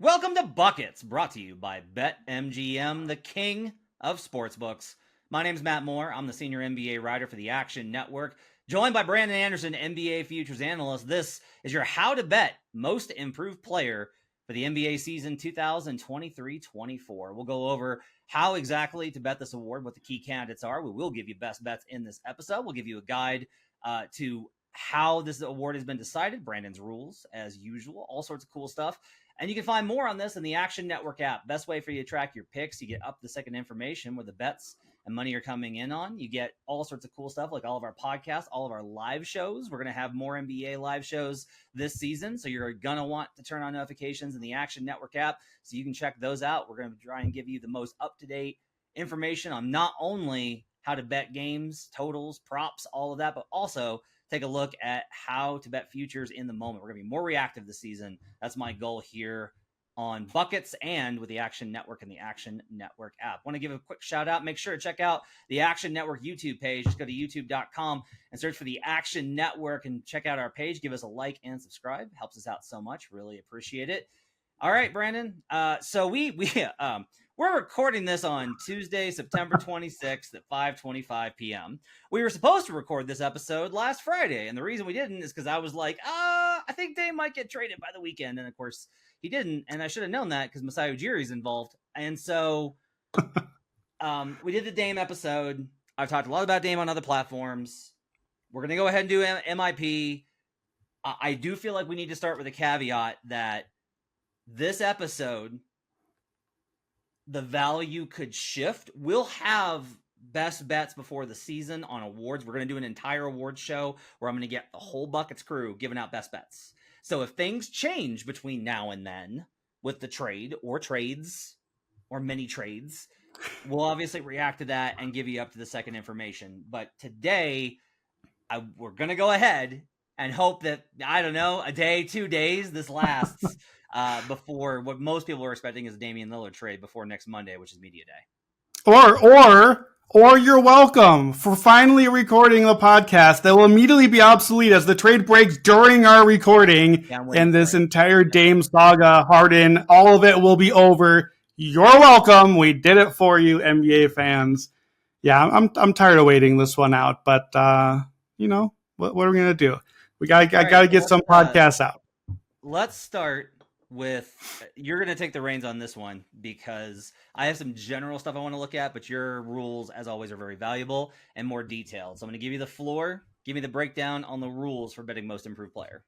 Welcome to Buckets, brought to you by BetMGM, the king of sportsbooks. My name is Matt Moore. I'm the senior NBA writer for the Action Network, joined by Brandon Anderson, NBA futures analyst. This is your How to Bet Most Improved Player for the NBA season 2023-24. We'll go over how exactly to bet this award, what the key candidates are. We will give you best bets in this episode. We'll give you a guide to how this award has been decided, Brandon's rules, as usual, all sorts of cool stuff. And you can find more on this in the Action Network app. Best way for you to track your picks. You get up the second information where the bets and money are coming in on. You get all sorts of cool stuff like all of our podcasts, all of our live shows. We're going to have more NBA live shows this season, so you're going to want to turn on notifications in the Action Network app so you can check those out. We're going to try and give you the most up-to-date information on not only how to bet games, totals, props, all of that, but also take a look at how to bet futures in the moment. We're going to be more reactive this season. That's my goal here on Buckets and with the Action Network and the Action Network app. Want to give a quick shout out. Make sure to check out the Action Network YouTube page. Just go to youtube.com and search for the Action Network and check out our page. Give us a like and subscribe. Helps us out so much. Really appreciate it. All right, Brandon. So we're recording this on Tuesday, September 26th at 5:25 p.m. We were supposed to record this episode last Friday, and the reason we didn't is because I was like, I think Dame might get traded by the weekend, and of course he didn't, and I should have known that because Masai Ujiri's involved, and so we did the Dame episode. I've talked a lot about Dame on other platforms. We're gonna go ahead and do MIP. I do feel like we need to start with a caveat that this episode, the value could shift. We'll have best bets before the season on awards. We're going to do an entire awards show where I'm going to get the whole Buckets crew giving out best bets. So if things change between now and then with the trade or trades or many trades, we'll obviously react to that and give you up to the second information. But today, we're going to go ahead and hope that, I don't know, a day, 2 days, this lasts before what most people are expecting is a Damian Lillard trade before next Monday, which is media day. Or you're welcome for finally recording the podcast that will immediately be obsolete as the trade breaks during our recording, and this entire Dame saga, Harden, all of it will be over. You're welcome. We did it for you, NBA fans. Yeah, I'm tired of waiting this one out, but what are we gonna do? I gotta get some podcasts out. Let's start with, you're going to take the reins on this one because I have some general stuff I want to look at, but your rules, as always, are very valuable and more detailed. So I'm going to give you the floor. Give me the breakdown on the rules for betting most improved player.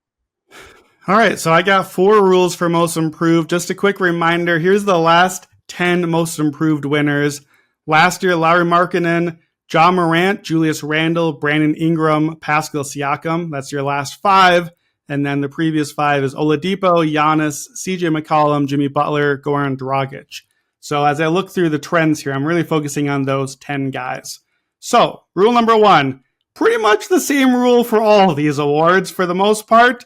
All right, so I got 4 rules for most improved. Just a quick reminder, here's the last 10 most improved winners. Last year, Lauri Markkanen, Ja Morant, Julius Randle, Brandon Ingram, Pascal Siakam. That's your last 5. And then the previous 5 is Oladipo, Giannis, CJ McCollum, Jimmy Butler, Goran Dragic. So as I look through the trends here, I'm really focusing on those 10 guys. So rule number 1, pretty much the same rule for all of these awards for the most part.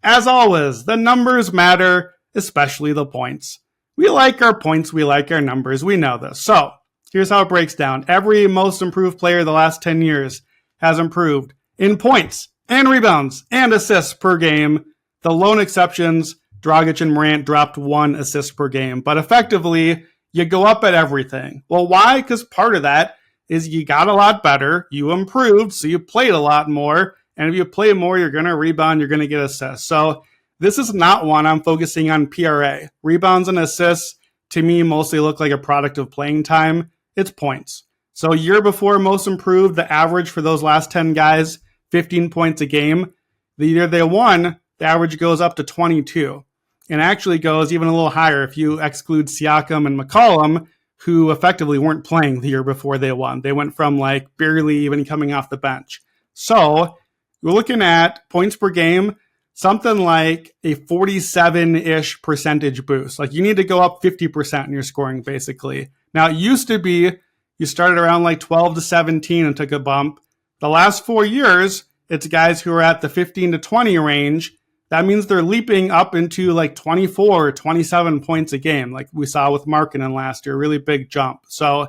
As always, the numbers matter, especially the points. We like our points, we like our numbers, we know this. So here's how it breaks down. Every most improved player the last 10 years has improved in points and rebounds and assists per game. The lone exceptions, Dragic and Morant dropped 1 assist per game. But effectively, you go up at everything. Well, why? Because part of that is you got a lot better, you improved, so you played a lot more. And if you play more, you're going to rebound, you're going to get assists. So this is not one I'm focusing on PRA. Rebounds and assists, to me, mostly look like a product of playing time. It's points. So year before most improved, the average for those last 10 guys, 15 points a game. The year they won, the average goes up to 22. And actually goes even a little higher if you exclude Siakam and McCollum, who effectively weren't playing the year before they won. They went from barely even coming off the bench. So we're looking at points per game, something like a 47-ish percentage boost. You need to go up 50% in your scoring, basically. Now, it used to be you started around 12 to 17 and took a bump. The last 4 years, it's guys who are at the 15 to 20 range. That means they're leaping up into 24 or 27 points a game, like we saw with Markkanen last year, really big jump. So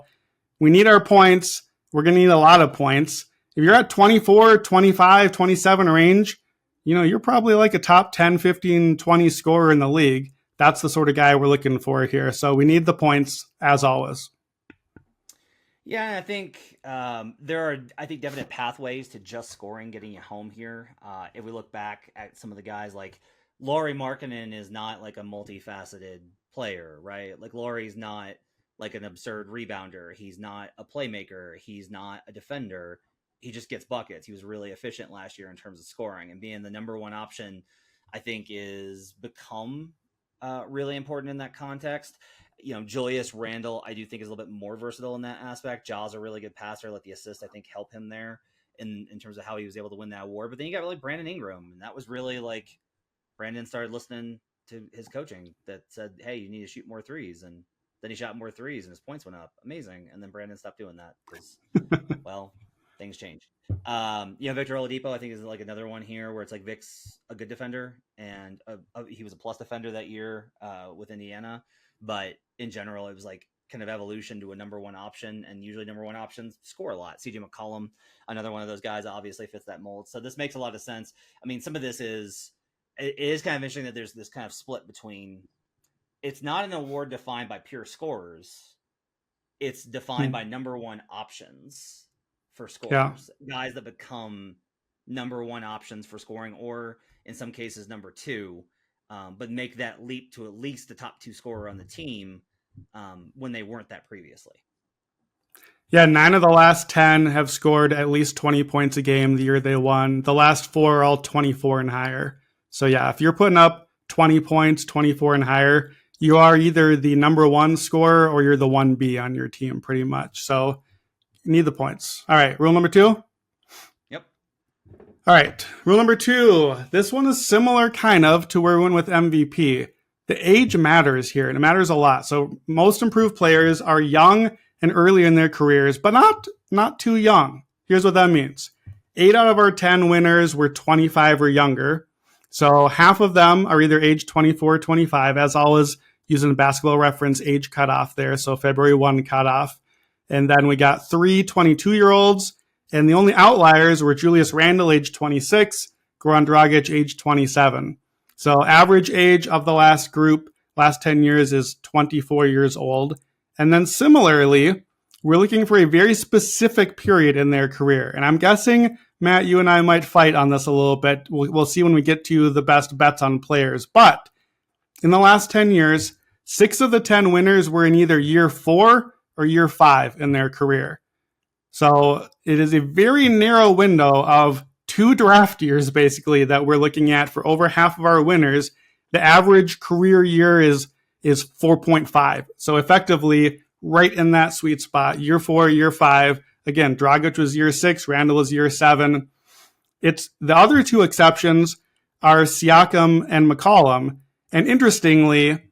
we need our points. We're going to need a lot of points. If you're at 24, 25, 27 range, you're probably a top 10, 15, 20 scorer in the league. That's the sort of guy we're looking for here. So we need the points as always. Yeah, I think there are, definite pathways to just scoring, getting you home here. If we look back at some of the guys, like Lauri Markkanen is not like a multifaceted player, right? Like Lauri's not like an absurd rebounder. He's not a playmaker. He's not a defender. He just gets buckets. He was really efficient last year in terms of scoring, and being the number one option, I think, is become really important in that context. Julius Randle, I do think, is a little bit more versatile in that aspect. Ja's a really good passer. Let the assist, I think, help him there in terms of how he was able to win that award. But then you got really Brandon Ingram, and that was really like Brandon started listening to his coaching that said, hey, you need to shoot more threes. And then he shot more threes and his points went up. Amazing. And then Brandon stopped doing that because, well, things change. Victor Oladipo, I think, is like another one here where it's like Vic's a good defender, and he was a plus defender that year with Indiana. But in general, it was like kind of evolution to a number one option, and usually number one options score a lot. CJ McCollum, another one of those guys, obviously fits that mold. So this makes a lot of sense. I mean, some of this it is kind of interesting that there's this kind of split between, it's not an award defined by pure scorers. It's defined by number one options for scorers, guys that become number one options for scoring, or in some cases number two, but make that leap to at least the top two scorer on the team when they weren't that previously. Yeah, 9 of the last 10 have scored at least 20 points a game the year they won. The last 4 are all 24 and higher. So yeah, if you're putting up 20 points, 24 and higher, you are either the number one scorer or you're the 1B on your team pretty much. So you need the points. All right, rule number 2? Yep. All right, rule number 2. This one is similar kind of to where we went with MVP. The age matters here, and it matters a lot. So most improved players are young and early in their careers, but not too young. Here's what that means. 8 out of our 10 winners were 25 or younger. So half of them are either age 24 or 25, as always, using a Basketball Reference age cutoff there. So February 1 cutoff. And then we got 3 22-year-olds. And the only outliers were Julius Randle, age 26, Goran Dragic, age 27. So average age of the last group, last 10 years, is 24 years old. And then similarly, we're looking for a very specific period in their career. And I'm guessing, Matt, you and I might fight on this a little bit. We'll see when we get to the best bets on players. But in the last 10 years, 6 of the 10 winners were in either year 4 or year 5 in their career. So it is a very narrow window of 2 draft years, basically, that we're looking at for over half of our winners. The average career year is 4.5. So effectively, right in that sweet spot, year 4, year 5. Again, Dragic was year 6, Randle was year 7. It's the other 2 exceptions are Siakam and McCollum. And interestingly,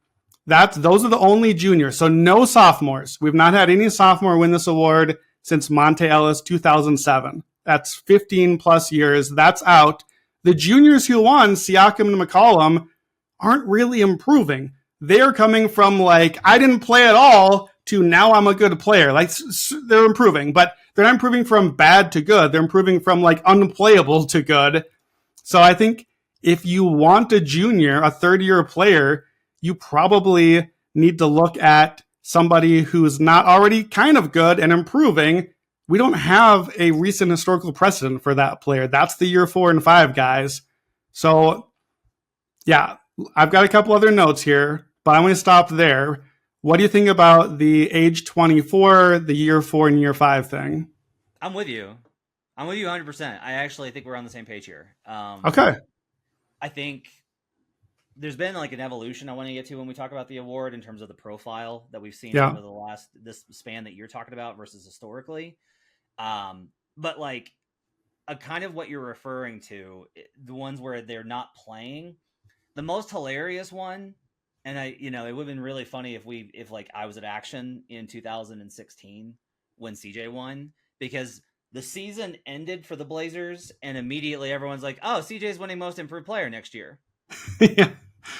those are the only juniors. So no sophomores. We've not had any sophomore win this award since Monte Ellis 2007. That's 15 plus years. That's out. The juniors who won, Siakam and McCollum, aren't really improving. They are coming from like, I didn't play at all, to now I'm a good player. Like, they're improving, but they're not improving from bad to good. They're improving from like unplayable to good. So I think if you want a junior, a third-year player, you probably need to look at somebody who's not already kind of good and improving. We don't have a recent historical precedent for that player. That's the year 4 and 5 guys. So yeah, I've got a couple other notes here, but I'm going to stop there. What do you think about the age 24, the year 4 and year 5 thing? I'm with you. 100%. I actually think we're on the same page here. Okay. I think there's been like an evolution I want to get to when we talk about the award in terms of the profile that we've seen over this span that you're talking about versus historically. But like a kind of what you're referring to, the ones where they're not playing, the most hilarious one. And it would have been really funny if like I was at Action in 2016 when CJ won, because the season ended for the Blazers and immediately everyone's like, oh, CJ's winning most improved player next year. Yeah.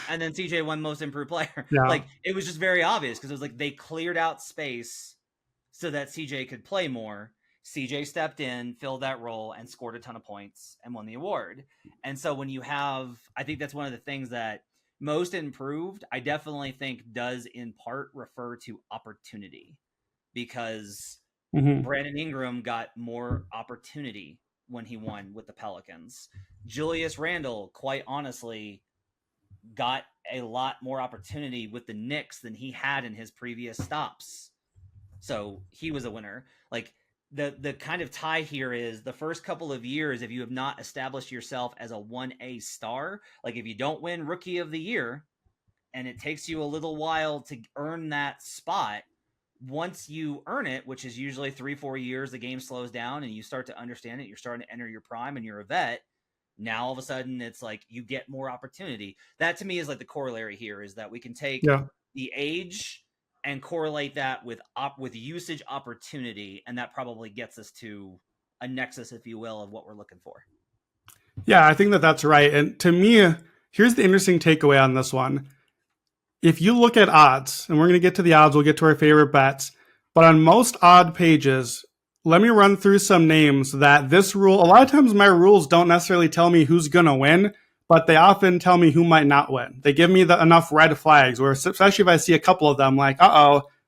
And then CJ won most improved player. Yeah. Like, it was just very obvious because it was like they cleared out space so that CJ could play more. CJ stepped in, filled that role, and scored a ton of points and won the award. And so when you have, I think that's one of the things that most improved, I definitely think does in part refer to opportunity, because Brandon Ingram got more opportunity when he won with the Pelicans. Julius Randle, quite honestly, got a lot more opportunity with the Knicks than he had in his previous stops. So he was a winner. Like, the kind of tie here is the first couple of years, if you have not established yourself as a 1A star, like if you don't win Rookie of the Year and it takes you a little while to earn that spot, once you earn it, which is usually 3-4 years, the game slows down and you start to understand it, you're starting to enter your prime and you're a vet. Now all of a sudden it's like you get more opportunity. That to me is like the corollary here, is that we can take the age and correlate that with usage opportunity, and that probably gets us to a nexus, if you will, of what we're looking for. Yeah, I think that that's right. And to me, here's the interesting takeaway on this one. If you look at odds, and we're going to get to the odds, we'll get to our favorite bets, but on most odd pages, let me run through some names that this rule, a lot of times my rules don't necessarily tell me who's going to win, but they often tell me who might not win. They give me enough red flags where, especially if I see a couple of them, like,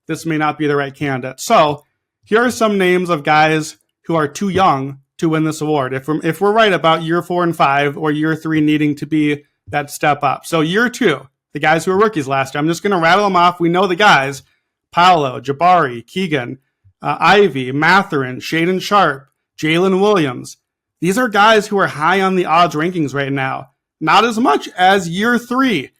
this may not be the right candidate. So here are some names of guys who are too young to win this award. If we're right about year 4 and 5 or year 3 needing to be that step up. So year 2, the guys who were rookies last year, I'm just going to rattle them off. We know the guys: Paolo, Jabari, Keegan, Ivy, Mathurin, Shaedon Sharpe, Jalen Williams. These are guys who are high on the odds rankings right now. Not as much as year 3.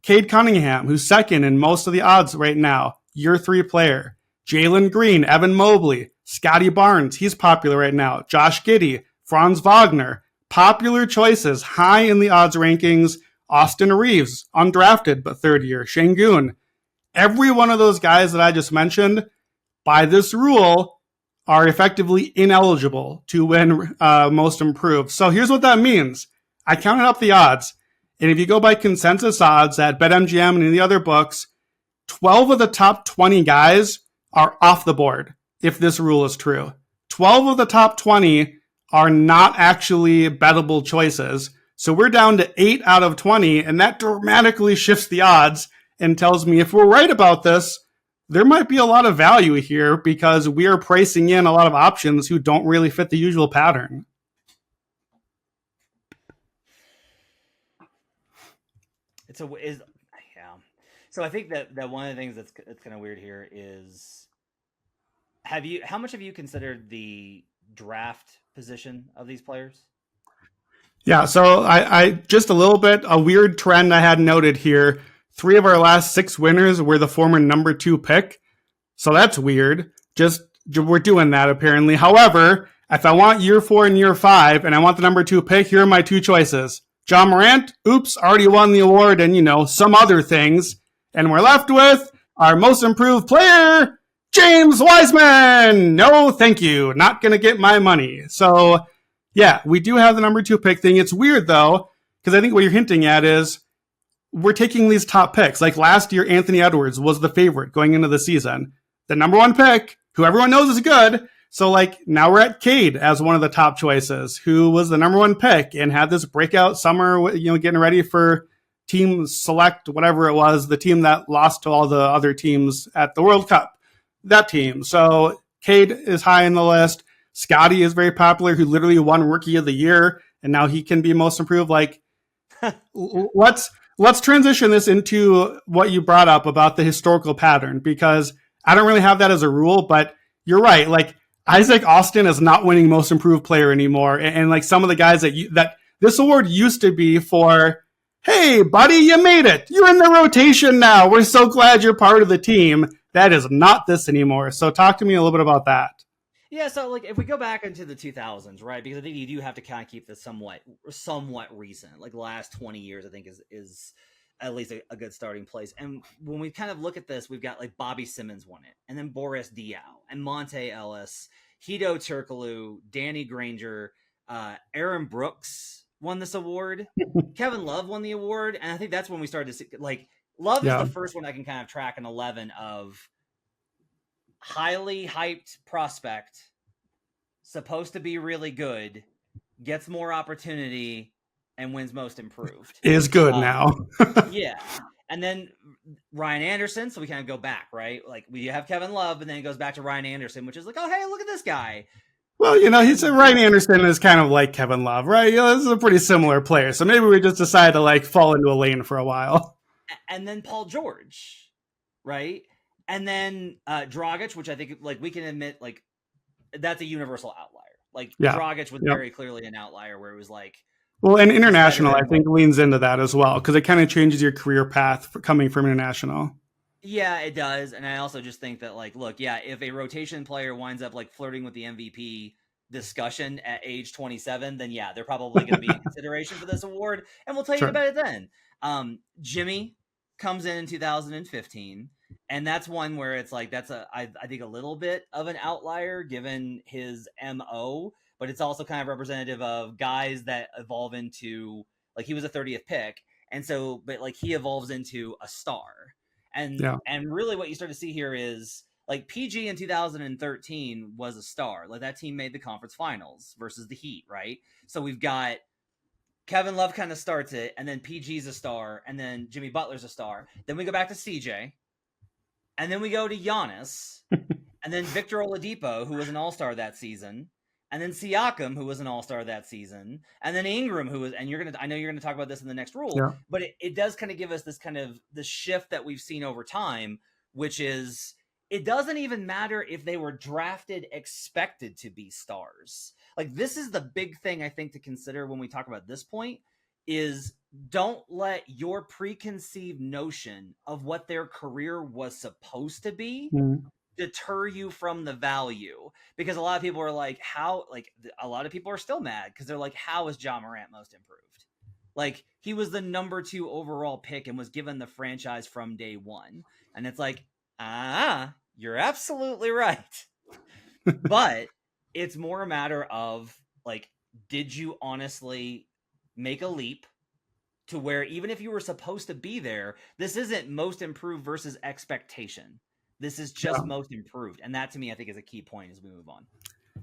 Cade Cunningham, who's second in most of the odds right now, year 3 player. Jalen Green, Evan Mobley, Scotty Barnes, he's popular right now. Josh Giddey, Franz Wagner, popular choices, high in the odds rankings. Austin Reeves, undrafted but third year. Şengün. Every one of those guys that I just mentioned, by this rule, are effectively ineligible to win most improved. So here's what that means. I counted up the odds, and if you go by consensus odds at BetMGM and in the other books, 12 of the top 20 guys are off the board if this rule is true. 12 of the top 20 are not actually bettable choices. So we're down to 8 out of 20, and that dramatically shifts the odds and tells me if we're right about this, there might be a lot of value here because we are pricing in a lot of options who don't really fit the usual pattern. So I think that one of the things that's kind of weird here is, how much have you considered the draft position of these players? Yeah, so I just a little bit, a weird trend I had noted here. 3 of our last 6 winners were the former number 2 pick. So that's weird. We're doing that apparently. However, if I want year 4 and year 5 and I want the number 2 pick, here are my 2 choices. Ja Morant, already won the award, and some other things. And we're left with our most improved player, James Wiseman. No, thank you. Not going to get my money. So yeah, we do have the number 2 pick thing. It's weird though, because I think what you're hinting at is we're taking these top picks. Like last year, Anthony Edwards was the favorite going into the season. The number 1 pick, who everyone knows is good. So now we're at Cade as one of the top choices, who was the number 1 pick and had this breakout summer, getting ready for Team Select, whatever it was, the team that lost to all the other teams at the World Cup, that team. So Cade is high in the list. Scotty is very popular, who literally won Rookie of the Year, and now he can be most improved. Let's transition this into what you brought up about the historical pattern, because I don't really have that as a rule, but you're right. Isaac Austin is not winning most improved player anymore. And some of the guys that this award used to be for, hey, buddy, you made it. You're in the rotation now. We're so glad you're part of the team. That is not this anymore. So talk to me a little bit about that. Yeah, so if we go back into the 2000s, right? Because I think you do have to kind of keep this somewhat recent. The last 20 years, I think is at least a good starting place. And when we kind of look at this, we've got Bobby Simmons won it, and then Boris Diaw, and Monte Ellis, Hedo Turkoglu, Danny Granger, Aaron Brooks won this award. Kevin Love won the award, and I think that's when we started to see Love is the first one I can kind of track an 11 of highly hyped prospect, supposed to be really good, gets more opportunity, and wins most improved. Is good now. Yeah. And then Ryan Anderson, so we kind of go back, right? Like we have Kevin Love, and then it goes back to Ryan Anderson, which is like, oh, hey, look at this guy. Well, he said Ryan Anderson is kind of like Kevin Love, right? This is a pretty similar player. So maybe we just decided to like fall into a lane for a while. And then Paul George, right? And then Dragic, which I think like we can admit like that's a universal outlier. Like Dragic was very clearly an outlier where it was like, well, and international, I think, leans into that as well, because it kind of changes your career path for coming from international. Yeah, it does. And I also just think that, like, look, if a rotation player winds up, like, flirting with the MVP discussion at age 27, then, they're probably going to be in consideration for this award. And we'll tell you about it then. Jimmy comes in 2015, and that's one where it's like that's I think a little bit of an outlier given his MO. But it's also kind of representative of guys that evolve into, like, he was a 30th pick. And so, but like he evolves into a star. And really what you start to see here is like PG in 2013 was a star. Like that team made the conference finals versus the Heat, right? So we've got Kevin Love kind of starts it, and then PG's a star, and then Jimmy Butler's a star. Then we go back to CJ, and then we go to Giannis, and then Victor Oladipo, who was an all-star that season. And then Siakam, who was an all-star that season, and then Ingram, who was, and I know you're going to talk about this in the next rule, but it does kind of give us this kind of the shift that we've seen over time, which is it doesn't even matter if they were drafted expected to be stars. Like this is the big thing I think to consider when we talk about this point is don't let your preconceived notion of what their career was supposed to be deter you from the value, because a lot of people are like, a lot of people are still mad because they're like, how is Ja Morant most improved? Like he was the number 2 overall pick and was given the franchise from day one. And it's like, you're absolutely right. But it's more a matter of like, did you honestly make a leap to where even if you were supposed to be there, this isn't most improved versus expectation. This is just most improved. And that to me, I think is a key point as we move on.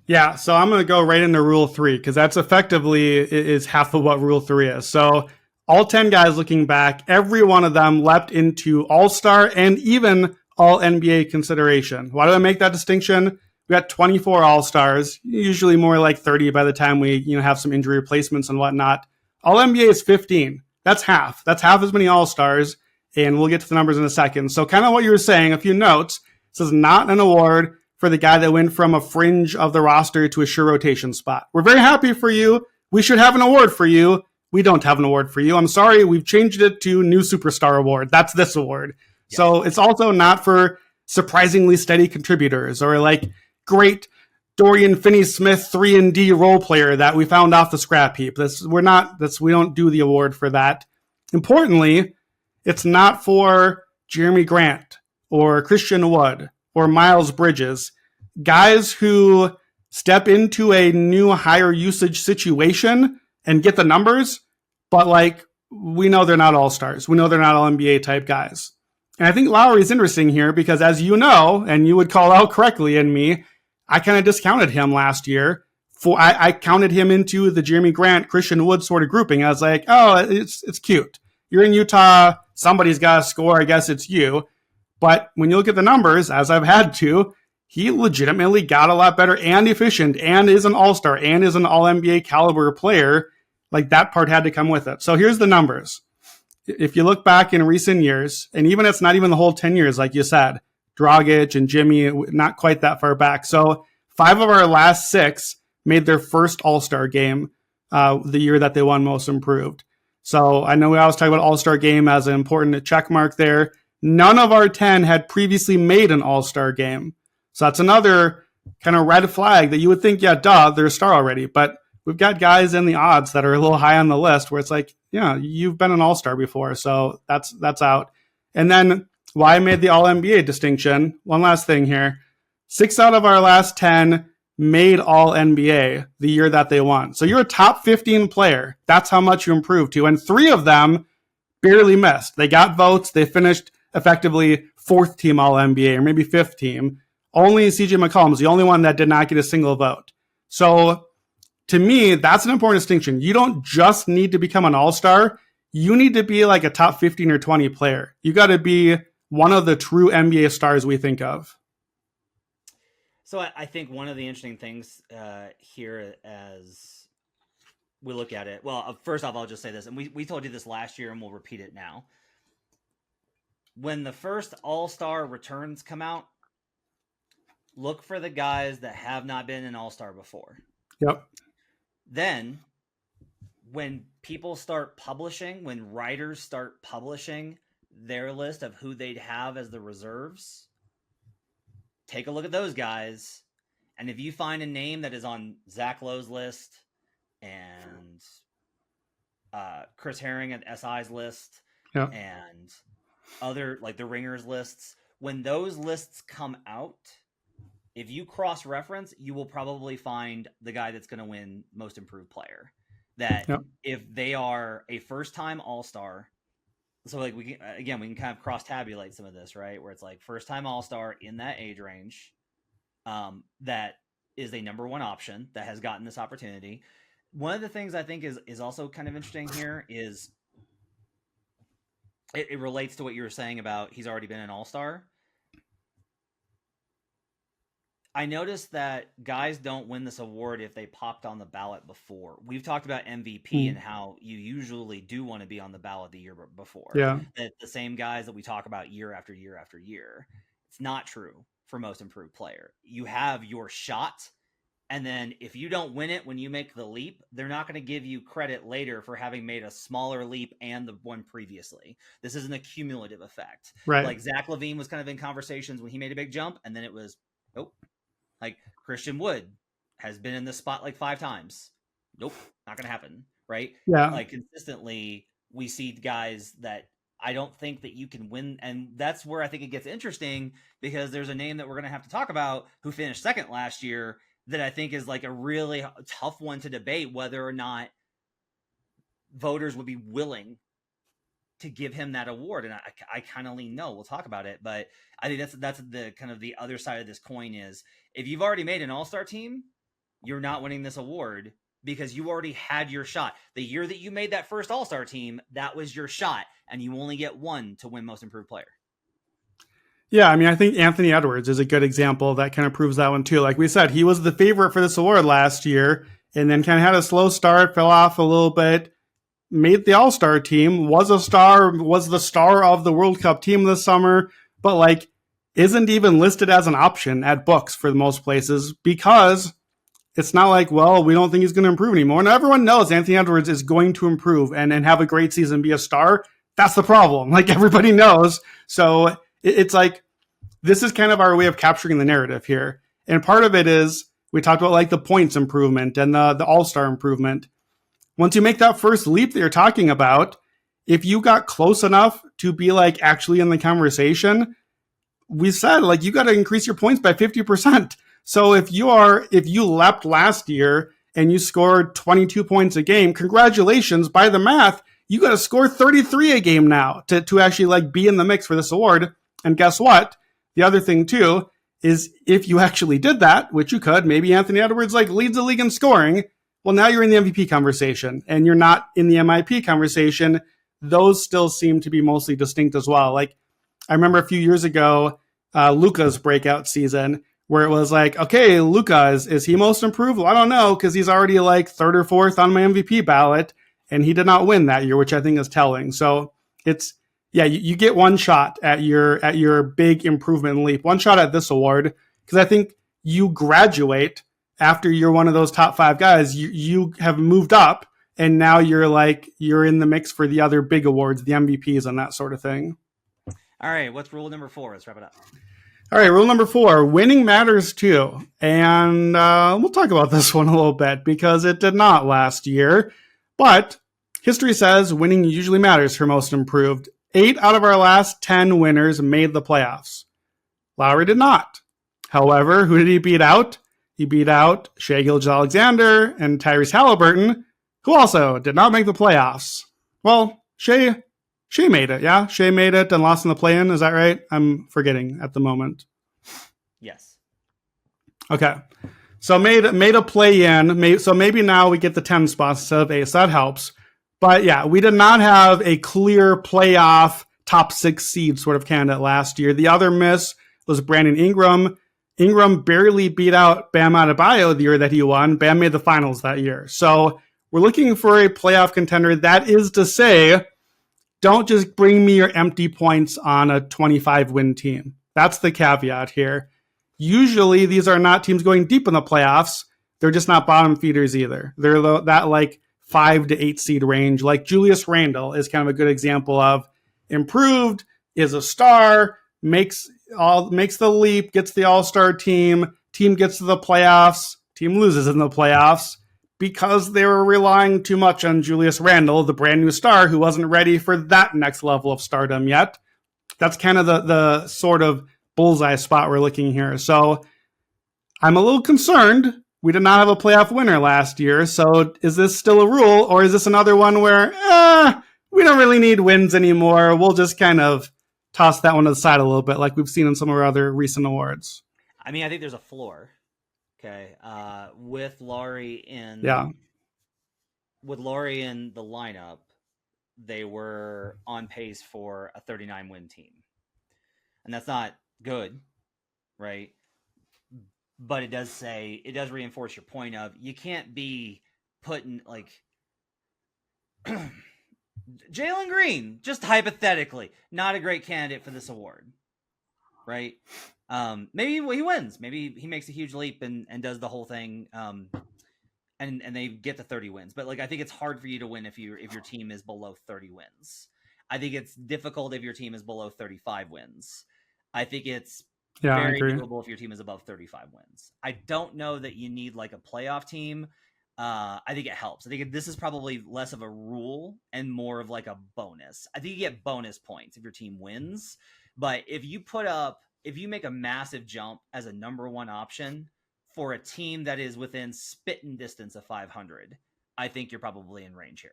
Yeah. So I'm going to go right into rule 3, because that's effectively is half of what rule 3 is. So all 10 guys looking back, every one of them leapt into all-star and even all NBA consideration. Why do I make that distinction? We got 24 all-stars, usually more like 30 by the time we have some injury replacements and whatnot. All NBA is 15. That's half. That's half as many all-stars. And we'll get to the numbers in a second. So kind of what you were saying, a few notes. This is not an award for the guy that went from a fringe of the roster to a sure rotation spot. We're very happy for you. We should have an award for you. We don't have an award for you. I'm sorry. We've changed it to New Superstar Award. That's this award. Yeah. So it's also not for surprisingly steady contributors or like great Dorian Finney-Smith 3-and-D role player that we found off the scrap heap. We don't do the award for that. Importantly, it's not for Jeremy Grant or Christian Wood or Miles Bridges, guys who step into a new higher usage situation and get the numbers, but like we know they're not all-stars. We know they're not all NBA type guys. And I think Lowry is interesting here because as you know, and you would call out correctly in me, I kind of discounted him last year. I counted him into the Jeremy Grant, Christian Wood sort of grouping. I was like, oh, it's cute. You're in Utah. Somebody's got to score. I guess it's you. But when you look at the numbers, as I've had to, he legitimately got a lot better and efficient and is an all-star and is an all-NBA caliber player. Like that part had to come with it. So here's the numbers. If you look back in recent years, and even it's not even the whole 10 years, like you said, Dragic and Jimmy, not quite that far back. So 5 of our last 6 made their first all-star game the year that they won most improved. So I know we always talk about all-star game as an important check mark there. None of our 10 had previously made an all-star game. So that's another kind of red flag that you would think, they're a star already. But we've got guys in the odds that are a little high on the list where it's like, you've been an all-star before. So that's out. And then why I made the all-NBA distinction. One last thing here. 6 out of our last 10 made all NBA the year that they won. So you're a top 15 player. That's how much you improved to. And 3 of them barely missed. They got votes. They finished effectively 4th team all NBA or maybe 5th team. Only CJ McCollum was the only one that did not get a single vote. So to me, that's an important distinction. You don't just need to become an all-star. You need to be like a top 15 or 20 player. You got to be one of the true NBA stars we think of. So I think one of the interesting things here as we look at it, well, first off, I'll just say this, and we told you this last year and we'll repeat it now. When the first all-star returns come out, look for the guys that have not been an all-star before. Yep. Then when people start publishing, when writers start publishing their list of who they'd have as the reserves, take a look at those guys. And if you find a name that is on Zach Lowe's list and Chris Herring at SI's list, yep, and other like the Ringers lists, when those lists come out, if you cross-reference, you will probably find the guy that's going to win most improved player. That yep, if they are a first-time all-star, so like we can kind of cross-tabulate some of this, right? Where it's like first-time all-star in that age range, that is a number one option that has gotten this opportunity. One of the things I think is also kind of interesting here is it relates to what you were saying about he's already been an all-star. I noticed that guys don't win this award if they popped on the ballot before. We've talked about MVP and how you usually do want to be on the ballot the year before. Yeah. That the same guys that we talk about year after year after year. It's not true for most improved player. You have your shot, and then if you don't win it when you make the leap, they're not going to give you credit later for having made a smaller leap and the one previously. This is an accumulative effect. Right. Like Zach LaVine was kind of in conversations when he made a big jump, and then it was, nope. Like Christian Wood has been in this spot like 5 times. Nope, not going to happen, right? Yeah. Like consistently, we see guys that I don't think that you can win. And that's where I think it gets interesting, because there's a name that we're going to have to talk about who finished second last year that I think is like a really tough one to debate whether or not voters would be willing to give him that award. And I kind of lean no. We'll talk about it, but I think that's the kind of the other side of this coin is if you've already made an all-star team, you're not winning this award because you already had your shot. The year that you made that first all-star team, that was your shot, and you only get one to win most improved player. Yeah, I mean, I think Anthony Edwards is a good example that kind of proves that one too. Like we said, he was the favorite for this award last year and then kind of had a slow start, fell off a little bit, made the all-star team, was the star of the World Cup team this summer, but like isn't even listed as an option at books for most places because it's not like, well, we don't think he's going to improve anymore. And everyone knows Anthony Edwards is going to improve and have a great season, be a star. That's the problem. Like everybody knows. So it's like, this is kind of our way of capturing the narrative here. And part of it is we talked about like the points improvement and the all-star improvement. Once you make that first leap that you're talking about, if you got close enough to be like actually in the conversation, we said like you got to increase your points by 50%. So if you leapt last year and you scored 22 points a game, congratulations, by the math, you got to score 33 a game now to actually like be in the mix for this award. And guess what? The other thing too is if you actually did that, which you could, maybe Anthony Edwards like leads the league in scoring. Well, now you're in the MVP conversation and you're not in the MIP conversation. Those still seem to be mostly distinct as well. Like I remember a few years ago, Luka's breakout season where it was like, okay, Luka, is he most improved? Well, I don't know because he's already like 3rd or 4th on my MVP ballot and he did not win that year, which I think is telling. So it's, yeah, you get one shot at your big improvement and leap, one shot at this award because I think you graduate after you're one of those top 5 guys, you have moved up and now you're in the mix for the other big awards, the MVPs and that sort of thing. All right. What's rule number 4? Let's wrap it up. All right. Rule number 4, winning matters too. And we'll talk about this one a little bit because it did not last year, but history says winning usually matters for most improved. 8 out of our last 10 winners made the playoffs. Lowry did not. However, who did he beat out? He beat out Shai Gilgeous-Alexander and Tyrese Haliburton, who also did not make the playoffs. Well, Shai made it, yeah? Shai made it and lost in the play-in, is that right? I'm forgetting at the moment. Yes. Okay. So made a play in. So maybe now we get the 10 spots instead of 8. So that helps. But yeah, we did not have a clear playoff top 6 seed sort of candidate last year. The other miss was Brandon Ingram. Ingram barely beat out Bam Adebayo the year that he won. Bam made the finals that year. So we're looking for a playoff contender. That is to say, don't just bring me your empty points on a 25-win team. That's the caveat here. Usually, these are not teams going deep in the playoffs. They're just not bottom feeders either. They're that like 5 to 8 seed range. Like Julius Randle is kind of a good example of improved, is a star, makes the leap, gets the all-star team gets to the playoffs, team loses in the playoffs because they were relying too much on Julius Randle, the brand new star who wasn't ready for that next level of stardom yet. That's kind of the sort of bullseye spot we're looking here. So I'm a little concerned. We did not have a playoff winner last year. So is this still a rule, or is this another one where we don't really need wins anymore? We'll just kind of toss that one to the side a little bit, like we've seen in some of our other recent awards. I mean, I think there's a floor. Okay, with Laurie in the lineup, they were on pace for a 39-win team, and that's not good, right? But it does reinforce your point of you can't be putting like Jalen Green, just hypothetically, not a great candidate for this award, right? Maybe he wins. Maybe he makes a huge leap and does the whole thing, and they get to 30 wins. But like, I think it's hard for you to win if your team is below 30 wins. I think it's difficult if your team is below 35 wins. I think it's very doable if your team is above 35 wins. I don't know that you need like a playoff team. I think it helps. I think this is probably less of a rule and more of like a bonus. I think you get bonus points if your team wins. But if you make a massive jump as a number one option for a team that is within spitting distance of 500, I think you're probably in range here.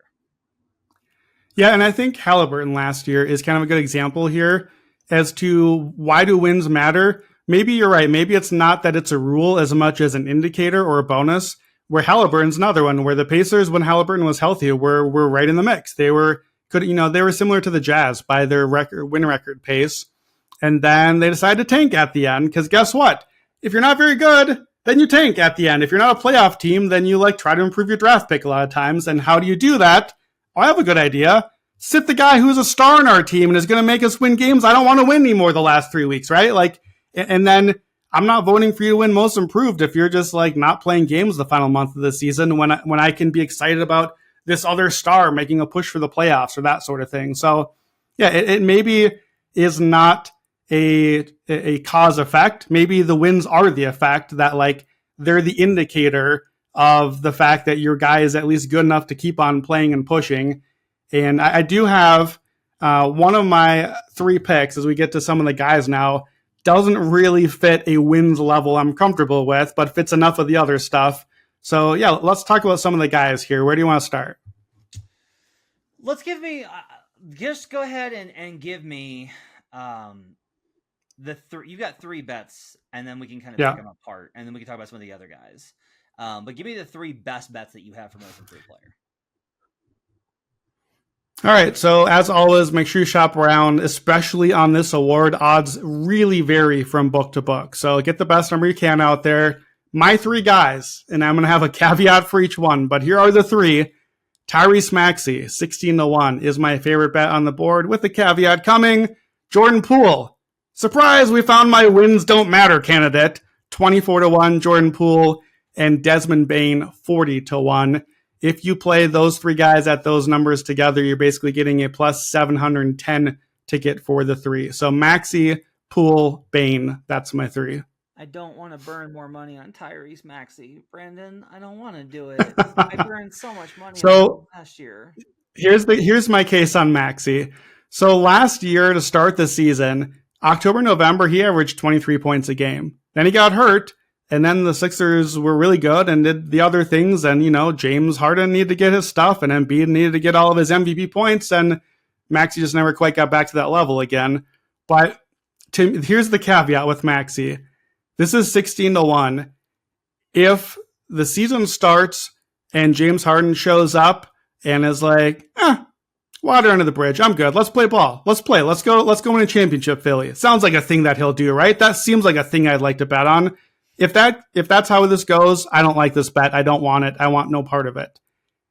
Yeah, and I think Haliburton last year is kind of a good example here as to why do wins matter. Maybe you're right. Maybe it's not that it's a rule as much as an indicator or a bonus, where Haliburton's another one, where the Pacers, when Haliburton was healthy, were right in the mix. They were similar to the Jazz by their win record pace. And then they decided to tank at the end, because guess what? If you're not very good, then you tank at the end. If you're not a playoff team, then you try to improve your draft pick a lot of times. And how do you do that? Oh, I have a good idea. Sit the guy who's a star in our team and is going to make us win games I don't want to win anymore the last 3 weeks, right? And then I'm not voting for you to win most improved if you're just not playing games the final month of the season when I can be excited about this other star making a push for the playoffs or that sort of thing. So yeah, it maybe is not a cause effect. Maybe the wins are the effect, that they're the indicator of the fact that your guy is at least good enough to keep on playing and pushing. And I do have one of my 3 picks as we get to some of the guys now doesn't really fit a wins level I'm comfortable with, but fits enough of the other stuff. So yeah, let's talk about some of the guys here. Where do you want to start? Let's give me, just go ahead and give me you got 3 bets, and then we can kind of take them apart, and then we can talk about some of the other guys. But give me the 3 best bets that you have for most improved player. All right, so as always, make sure you shop around, especially on this award. Odds really vary from book to book, so get the best number you can out there. My 3 guys, and I'm going to have a caveat for each one, but here are the 3. Tyrese Maxey, 16-1, is my favorite bet on the board, with the caveat coming. Jordan Poole, surprise, we found my wins don't matter candidate, 24-1, Jordan Poole, and Desmond Bane, 40-1. If you play those 3 guys at those numbers together, you're basically getting a plus 710 ticket for the 3. So Maxey, Poole, Bane, that's my 3. I don't want to burn more money on Tyrese Maxey, Brandon. I don't want to do it. I burned so much money last year. Here's my case on Maxey. So last year, to start the season, October, November, he averaged 23 points a game. Then he got hurt. And then the Sixers were really good and did the other things. And, James Harden needed to get his stuff, and Embiid needed to get all of his MVP points. And Maxey just never quite got back to that level again. But here's the caveat with Maxey. This is 16-1. if the season starts and James Harden shows up and is like, water under the bridge, I'm good. Let's play ball. Let's play. Let's go win a championship, Philly. It sounds like a thing that he'll do, right? That seems like a thing I'd like to bet on. If that's how this goes, I don't like this bet. I don't want it. I want no part of it.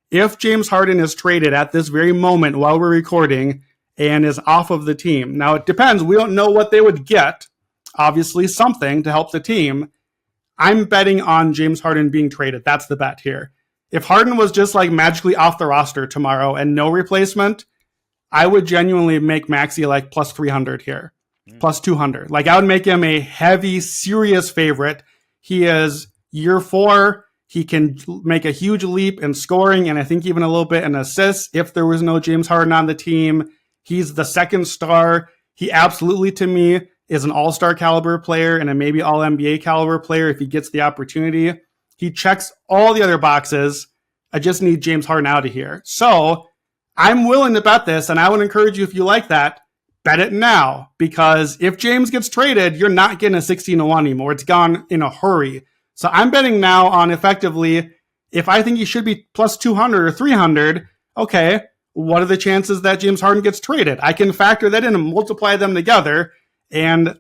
If James Harden is traded at this very moment while we're recording and is off of the team, now it depends. We don't know what they would get. Obviously, something to help the team. I'm betting on James Harden being traded. That's the bet here. If Harden was just like magically off the roster tomorrow and no replacement, I would genuinely make Maxey like plus 300 here, plus 200. Like I would make him a heavy, serious favorite. He is year 4. He can make a huge leap in scoring and I think even a little bit in assists if there was no James Harden on the team. He's the second star. He absolutely, to me, is an all-star caliber player and a maybe all-NBA caliber player if he gets the opportunity. He checks all the other boxes. I just need James Harden out of here. So I'm willing to bet this, and I would encourage you, if you like that, bet it now. Because if James gets traded, you're not getting a 16-1 anymore. It's gone in a hurry. So I'm betting now on effectively, if I think he should be plus 200 or 300, okay, what are the chances that James Harden gets traded? I can factor that in and multiply them together. And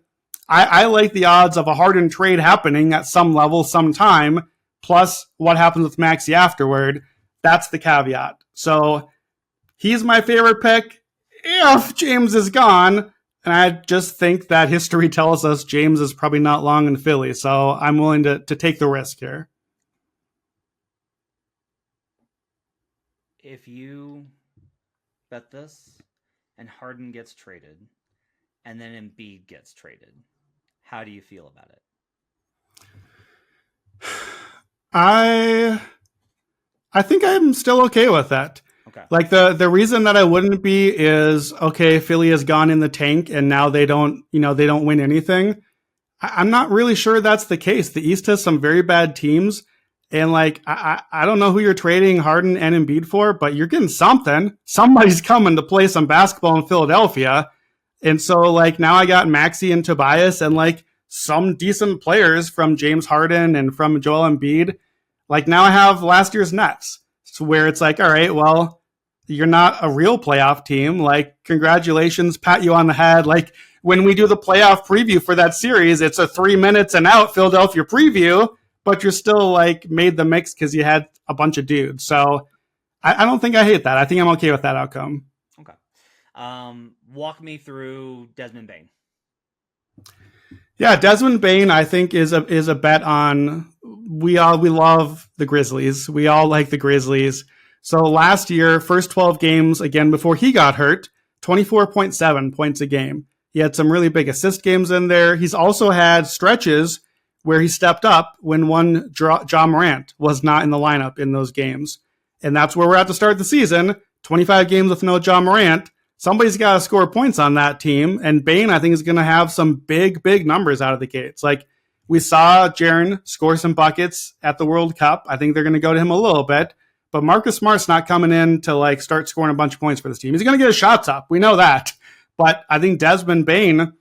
I like the odds of a Harden trade happening at some level sometime, plus what happens with Maxey afterward. That's the caveat. So he's my favorite pick if James is gone. And I just think that history tells us James is probably not long in Philly. So I'm willing to take the risk here. If you bet this and Harden gets traded and then Embiid gets traded, how do you feel about it? I think I'm still okay with that. Okay. Like the reason that I wouldn't be is, okay, Philly has gone in the tank and now they don't win anything. I'm not really sure that's the case. The East has some very bad teams. And like, I don't know who you're trading Harden and Embiid for, but you're getting something. Somebody's coming to play some basketball in Philadelphia. And so like now I got Maxey and Tobias and like some decent players from James Harden and from Joel Embiid. Like now I have last year's Nets, where it's like, all right, well, you're not a real playoff team. Like, congratulations, pat you on the head. Like when we do the playoff preview for that series, it's a 3 minutes and out Philadelphia preview, but you're still like made the mix because you had a bunch of dudes. So I don't think I hate that. I think I'm okay with that outcome. Okay. Walk me through Desmond Bane. Yeah, Desmond Bane, I think, is a bet on. We love the Grizzlies. We all like the Grizzlies. So last year, first 12 games, again, before he got hurt, 24.7 points a game. He had some really big assist games in there. He's also had stretches where he stepped up when one Ja Morant was not in the lineup in those games. And that's where we're at to start the season. 25 games with no Ja Morant. Somebody's got to score points on that team. And Bane, I think, is going to have some big, big numbers out of the gates. Like, we saw Jaren score some buckets at the World Cup. I think they're going to go to him a little bit. But Marcus Smart's not coming in to, like, start scoring a bunch of points for this team. He's going to get his shots up. We know that. But I think Desmond Bane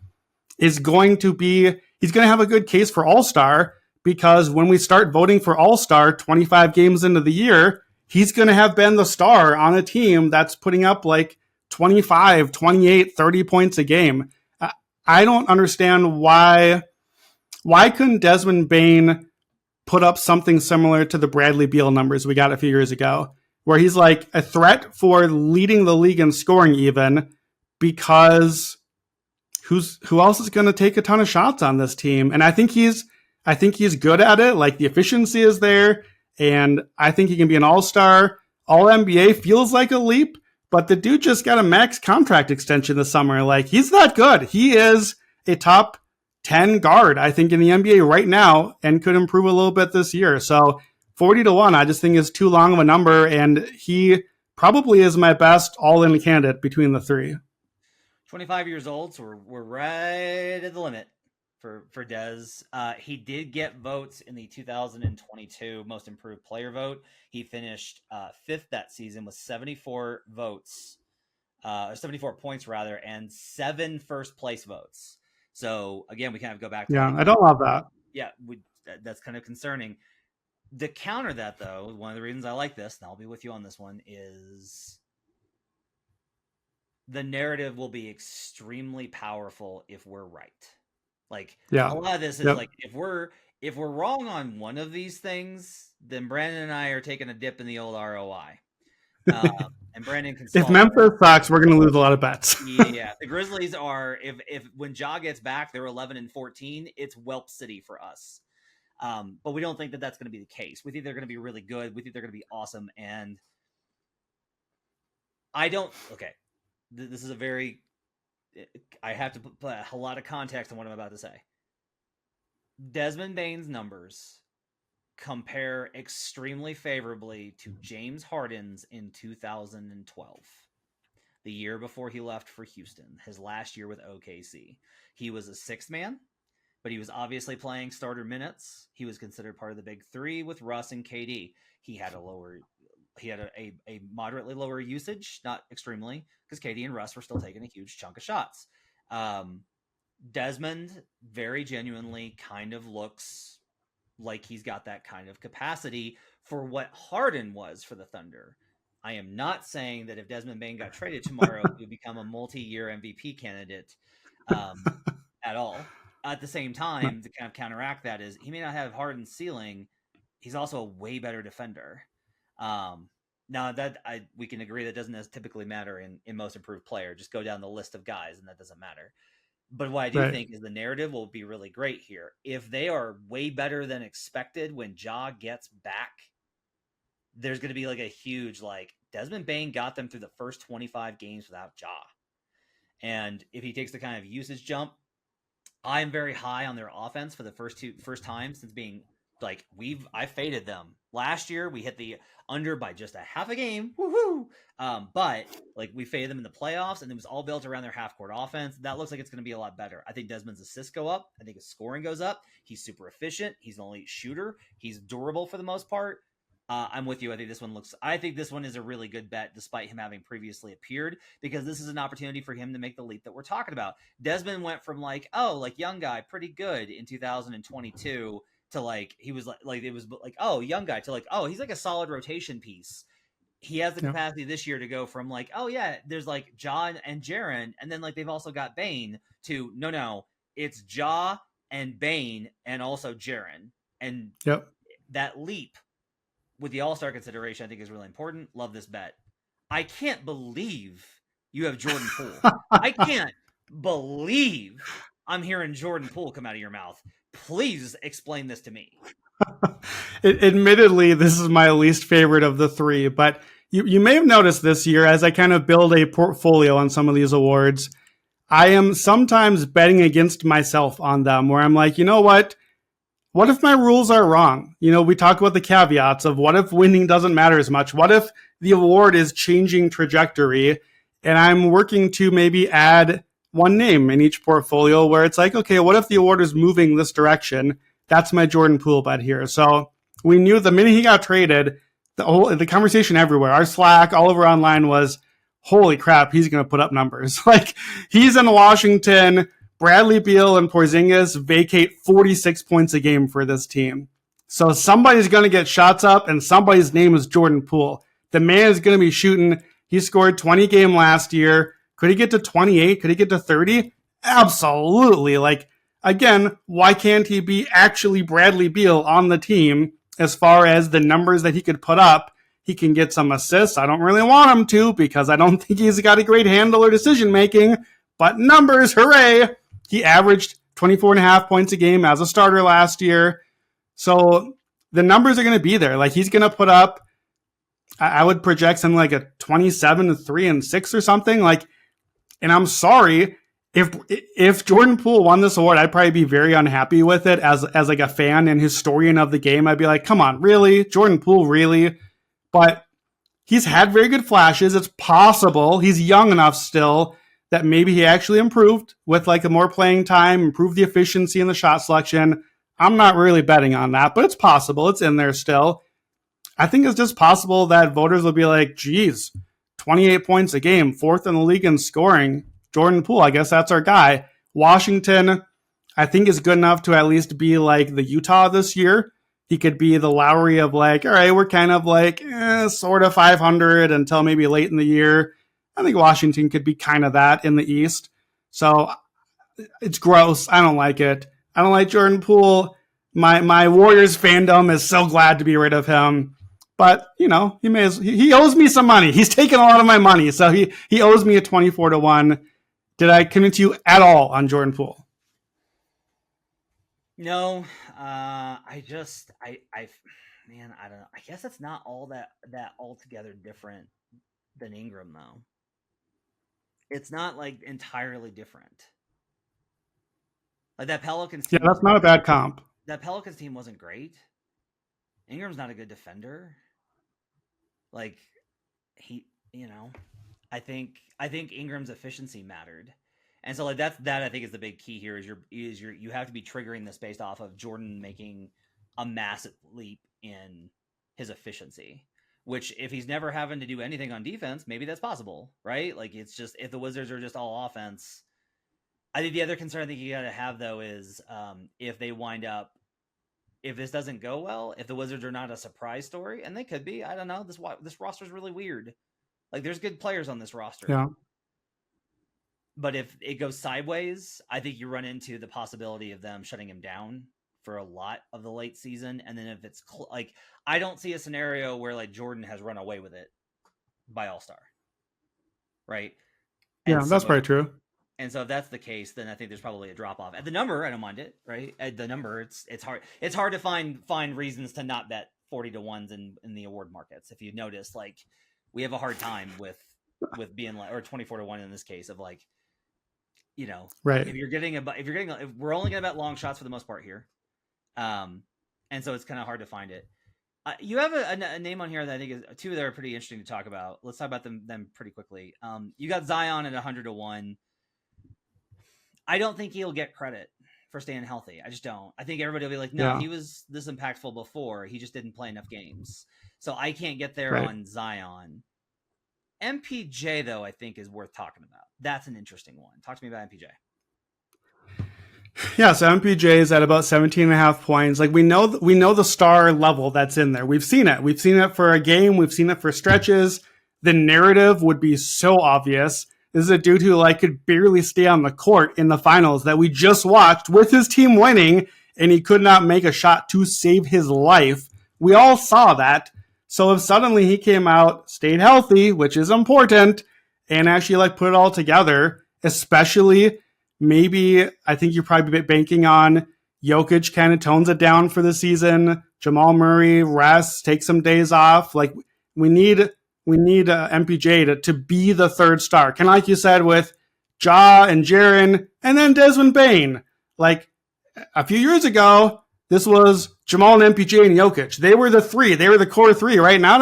is going to be... He's going to have a good case for All-Star because when we start voting for All-Star 25 games into the year, he's going to have been the star on a team that's putting up, like, 25, 28, 30 points a game. I don't understand why couldn't Desmond Bane put up something similar to the Bradley Beal numbers we got a few years ago, where he's like a threat for leading the league in scoring even, because who else is going to take a ton of shots on this team? And I think he's good at it. Like, the efficiency is there, and I think he can be an all-star. All-NBA feels like a leap, but the dude just got a max contract extension this summer. Like, he's that good. He is a top 10 guard, I think, in the NBA right now, and could improve a little bit this year. So 40-1, I just think is too long of a number, and he probably is my best all-in candidate between the three. 25 years old, so we're right at the limit for Dez. He did get votes in the 2022 Most Improved Player vote. He finished fifth that season with 74 votes, or 74 points rather, and 7 first place votes. So again, we kind of go back to I don't love that. Yeah, that's kind of concerning. To counter that, though, one of the reasons I like this, and I'll be with you on this one, is the narrative will be extremely powerful if we're right. Like, Yeah. a lot of this is like, if we're wrong on one of these things, then Brandon and I are taking a dip in the old ROI. And Brandon can if Memphis sucks, we're going to lose a lot of bets. Yeah, the Grizzlies are, if when Ja gets back, they're 11-14. It's Whelp City for us. But we don't think that that's going to be the case. We think they're going to be really good. We think they're going to be awesome. And I don't. Okay, this is a very. I have to put a lot of context on what I'm about to say. Desmond Bane's numbers compare extremely favorably to James Harden's in 2012, the year before he left for Houston, his last year with OKC. He was a sixth man, but he was obviously playing starter minutes. He was considered part of the big three with Russ and KD. He had a moderately lower usage, not extremely, because KD and Russ were still taking a huge chunk of shots. Desmond very genuinely kind of looks like he's got that kind of capacity for what Harden was for the Thunder. I am not saying that if Desmond Bane got traded tomorrow, he would become a multi-year MVP candidate at all. At the same time, to kind of counteract that is he may not have Harden's ceiling. He's also a way better defender. Now that we can agree that doesn't typically matter in most improved player. Just go down the list of guys and that doesn't matter. But what I do think is the narrative will be really great here. If they are way better than expected when Ja gets back, there's going to be like a huge, like, Desmond Bane got them through the first 25 games without Ja. And if he takes the kind of usage jump, I'm very high on their offense for the first time since being like, I faded them. Last year, we hit the under by just a half a game. Woohoo! But like we faded them in the playoffs, and it was all built around their half-court offense. That looks like it's going to be a lot better. I think Desmond's assists go up. I think his scoring goes up. He's super efficient. He's an elite shooter. He's durable for the most part. I'm with you. I think this one is a really good bet, despite him having previously appeared, because this is an opportunity for him to make the leap that we're talking about. Desmond went from young guy, pretty good in 2022 to he was young guy to he's like a solid rotation piece. He has the capacity this year to go from there's Ja and Jaren, and then they've also got Bane to no, it's Ja and Bane and also Jaren. And that leap with the All-Star consideration, I think, is really important. Love this bet. I can't believe you have Jordan Poole. I can't believe I'm hearing Jordan Poole come out of your mouth. Please explain this to me. Admittedly, this is my least favorite of the three, but you may have noticed this year as I kind of build a portfolio on some of these awards, I am sometimes betting against myself on them, where I'm like, you know what? What if my rules are wrong? We talk about the caveats of what if winning doesn't matter as much? What if the award is changing trajectory and I'm working to maybe add one name in each portfolio where it's okay, what if the award is moving this direction? That's my Jordan Poole bet here. So we knew the minute he got traded, the conversation everywhere, our Slack, all over online was, holy crap, he's going to put up numbers. He's in Washington. Bradley Beal and Porzingis vacate 46 points a game for this team. So somebody's going to get shots up, and somebody's name is Jordan Poole. The man is going to be shooting. He scored 20 a game last year. Could he get to 28? Could he get to 30? Absolutely. Again, why can't he be actually Bradley Beal on the team as far as the numbers that he could put up? He can get some assists. I don't really want him to because I don't think he's got a great handle or decision-making. But numbers, hooray! He averaged 24.5 points a game as a starter last year. So the numbers are going to be there. He's going to put up, I would project something like a 27, 3, and 6 or something. And I'm sorry, if Jordan Poole won this award, I'd probably be very unhappy with it as a fan and historian of the game. I'd be like, come on, really? Jordan Poole, really? But he's had very good flashes. It's possible. He's young enough still that maybe he actually improved with a more playing time, improved the efficiency in the shot selection. I'm not really betting on that, but it's possible. It's in there still. I think it's just possible that voters will be like, geez, 28 points a game, fourth in the league in scoring. Jordan Poole, I guess that's our guy. Washington, I think, is good enough to at least be like the Utah this year. he could be the Lowry of like, all right, we're kind of like sort of 500 until maybe late in the year. I think Washington could be kind of that in the East. So it's gross. I don't like it. I don't like Jordan Poole. My Warriors fandom is so glad to be rid of him. But, you know, he owes me some money. He's taken a lot of my money. So he owes me a 24-1. Did I convince you at all on Jordan Poole? No, I don't know. I guess it's not all that altogether different than Ingram, though. It's not like entirely different. Like that Pelicans team. Yeah, that's not a bad comp. That Pelicans team wasn't great. Ingram's not a good defender. Like he, you know, I think Ingram's efficiency mattered. And so like that I think is the big key here is you have to be triggering this based off of Jordan making a massive leap in his efficiency, which if he's never having to do anything on defense, maybe that's possible, right? Like it's just if the Wizards are just all offense. I think the other concern I think you got to have though is if they wind up, if this doesn't go well, if the Wizards are not a surprise story, and they could be, I don't know. This roster is really weird. Like there's good players on this roster. Yeah. But if it goes sideways, I think you run into the possibility of them shutting him down for a lot of the late season. And then if it's like, I don't see a scenario where like Jordan has run away with it by All-Star. Right. Yeah, that's probably true. And so if that's the case, then I think there's probably a drop off at the number. I don't mind it. Right. At the number, it's hard. It's hard to find reasons to not bet 40-1s in the award markets. If you notice, like we have a hard time with being like, or 24-1 in this case of like, you know, right. If we're only going to bet long shots for the most part here. And so it's kind of hard to find it. You have a name on here that I think is two that are pretty interesting to talk about. Let's talk about them pretty quickly. You got Zion at 100-1. I don't think he'll get credit for staying healthy. I just don't. I think everybody will be like, no, He was this impactful before. He just didn't play enough games. So I can't get there on Zion. MPJ, though, I think is worth talking about. That's an interesting one. Talk to me about MPJ. Yeah, so MPJ is at about 17.5 points. Like we know the star level that's in there. We've seen it. We've seen it for a game. We've seen it for stretches. The narrative would be so obvious. This is a dude who like could barely stay on the court in the finals that we just watched with his team winning, and he could not make a shot to save his life. We all saw that. So if suddenly he came out, stayed healthy, which is important, and actually like put it all together, especially maybe I think you're probably banking on Jokic kind of tones it down for the season. Jamal Murray rests, takes some days off. Like we need MPJ to be the third star. Kind of like you said with Ja and Jaren and then Desmond Bane. Like a few years ago, this was Jamal and MPJ and Jokic. They were the three. They were the core three. Right now,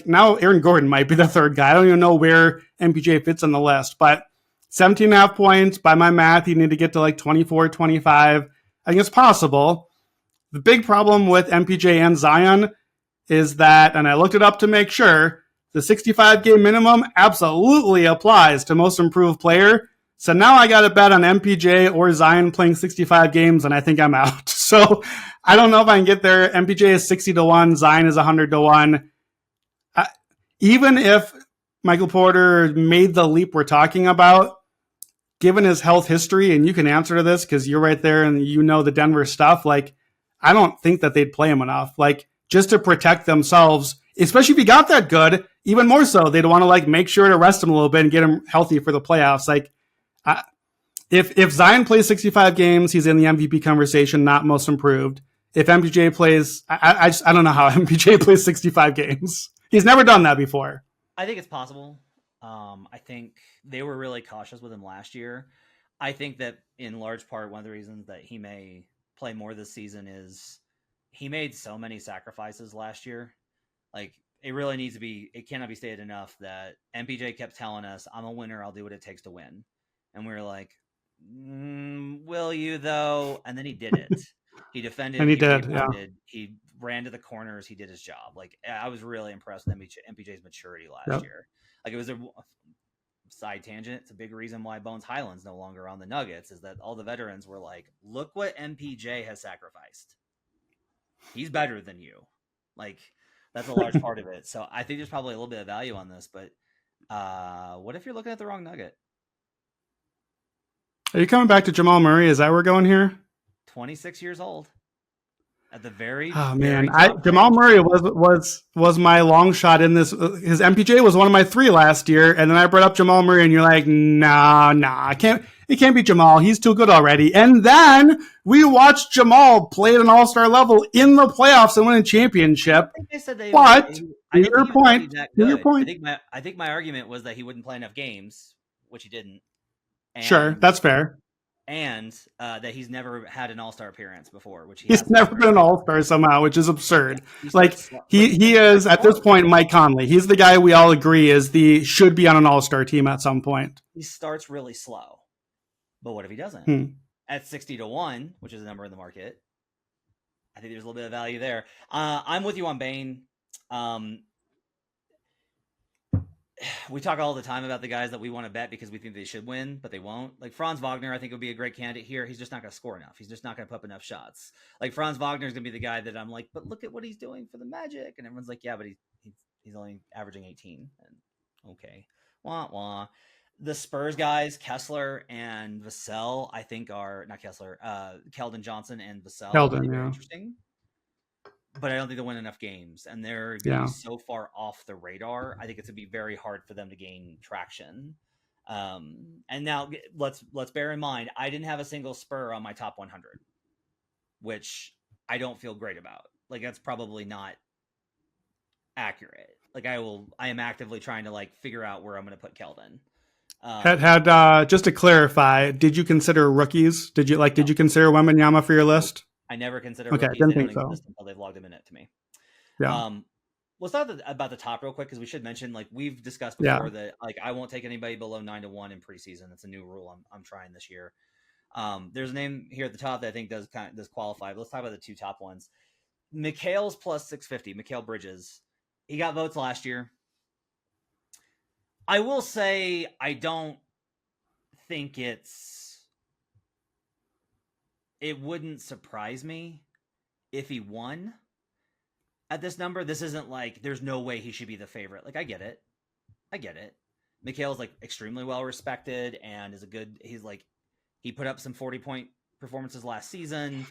now Aaron Gordon might be the third guy. I don't even know where MPJ fits on the list. But 17.5 points, by my math, you need to get to like 24, 25. I think it's possible. The big problem with MPJ and Zion is that, and I looked it up to make sure, the 65-game minimum absolutely applies to most improved player. So now I got to bet on MPJ or Zion playing 65 games, and I think I'm out. So I don't know if I can get there. MPJ is 60-1. Zion is 100-1. Even if Michael Porter made the leap we're talking about, given his health history, and you can answer to this because you're right there and you know the Denver stuff, like I don't think that they'd play him enough. Like just to protect themselves, especially if he got that good, even more so, they'd want to like make sure to rest him a little bit and get him healthy for the playoffs. Like if Zion plays 65 games, he's in the MVP conversation, not most improved. If MPJ plays, I don't know how MPJ plays 65 games. He's never done that before. I think it's possible. I think they were really cautious with him last year. I think that in large part, one of the reasons that he may play more this season is he made so many sacrifices last year. Like it really needs to be, it cannot be stated enough that MPJ kept telling us, I'm a winner. I'll do what it takes to win. And we were like, will you though? And then he did it. He defended. And he did. Rebounded, he ran to the corners. He did his job. Like I was really impressed with MPJ's maturity last year. Like it was a side tangent. It's a big reason why Bones Highland's no longer on the Nuggets is that all the veterans were like, look what MPJ has sacrificed. he's better than you. Like, that's a large part of it. So I think there's probably a little bit of value on this, but what if you're looking at the wrong nugget? Are you coming back to Jamal Murray? Is that where we're going here? 26 years old. At the very, oh very man, top Jamal range. Murray was my long shot in this. His MPJ was one of my 3 last year, and then I brought up Jamal Murray, and you're like, nah, it can't be Jamal. He's too good already. And then we watched Jamal play at an All-Star level in the playoffs and win a championship. I think they said But to your point, I think my argument was that he wouldn't play enough games, which he didn't. And, sure, that's fair. And that he's never had an All-Star appearance before, which he's never been an All-Star somehow, which is absurd. He is at this point Mike Conley. He's the guy we all agree should be on an All-Star team at some point. He starts really slow, but what if he doesn't? At 60-1, which is a number in the market, I think there's a little bit of value there. I'm with you on Bane. We talk all the time about the guys that we want to bet because we think they should win, but they won't. Like Franz Wagner, I think would be a great candidate here. He's just not going to score enough. He's just not going to put up enough shots. Like Franz Wagner is going to be the guy that I'm like, but look at what he's doing for the Magic, and everyone's like, yeah, but he's only averaging 18. And okay, wah wah. The Spurs guys, Kessler and Vassell, I think are not Kessler. Keldon Johnson and Vassell are very interesting. But I don't think they'll win enough games, and they're going to be so far off the radar. I think it's going to be very hard for them to gain traction. And now let's bear in mind, I didn't have a single Spur on my top 100, which I don't feel great about. Like that's probably not accurate. Like I am actively trying to like figure out where I'm going to put Keldon. Just to clarify, did you consider rookies? Did you consider Wembanyama for your list? I never consider rookies. Didn't think so. Until they've logged him in it to me. Yeah. Let's talk about the top real quick because we should mention, like we've discussed before, that like I won't take anybody below 9-1 in preseason. It's a new rule I'm trying this year. There's a name here at the top that I think does qualify. But let's talk about the 2 top ones. Mikal's plus 650. Mikal Bridges. He got votes last year. I will say I don't think it wouldn't surprise me if he won at this number. This isn't like there's no way he should be the favorite. Like I get it. Mikal's like extremely well respected and is he put up some 40-point performances last season.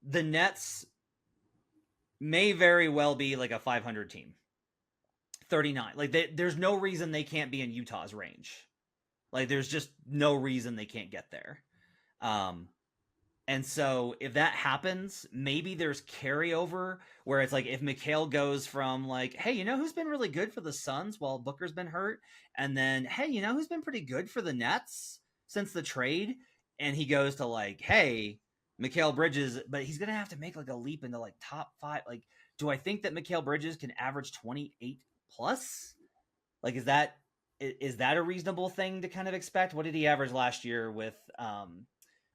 The Nets may very well be like a 500 team. 39. Like there's no reason they can't be in Utah's range. Like there's just no reason they can't get there. And so if that happens, maybe there's carryover where it's like if Mikal goes from like, hey, you know who's been really good for the Suns while Booker's been hurt? And then, hey, you know who's been pretty good for the Nets since the trade? And he goes to like, hey, Mikal Bridges, but he's going to have to make like a leap into like top 5. Like, do I think that Mikal Bridges can average 28 plus? Like, is that a reasonable thing to kind of expect? What did he average last year with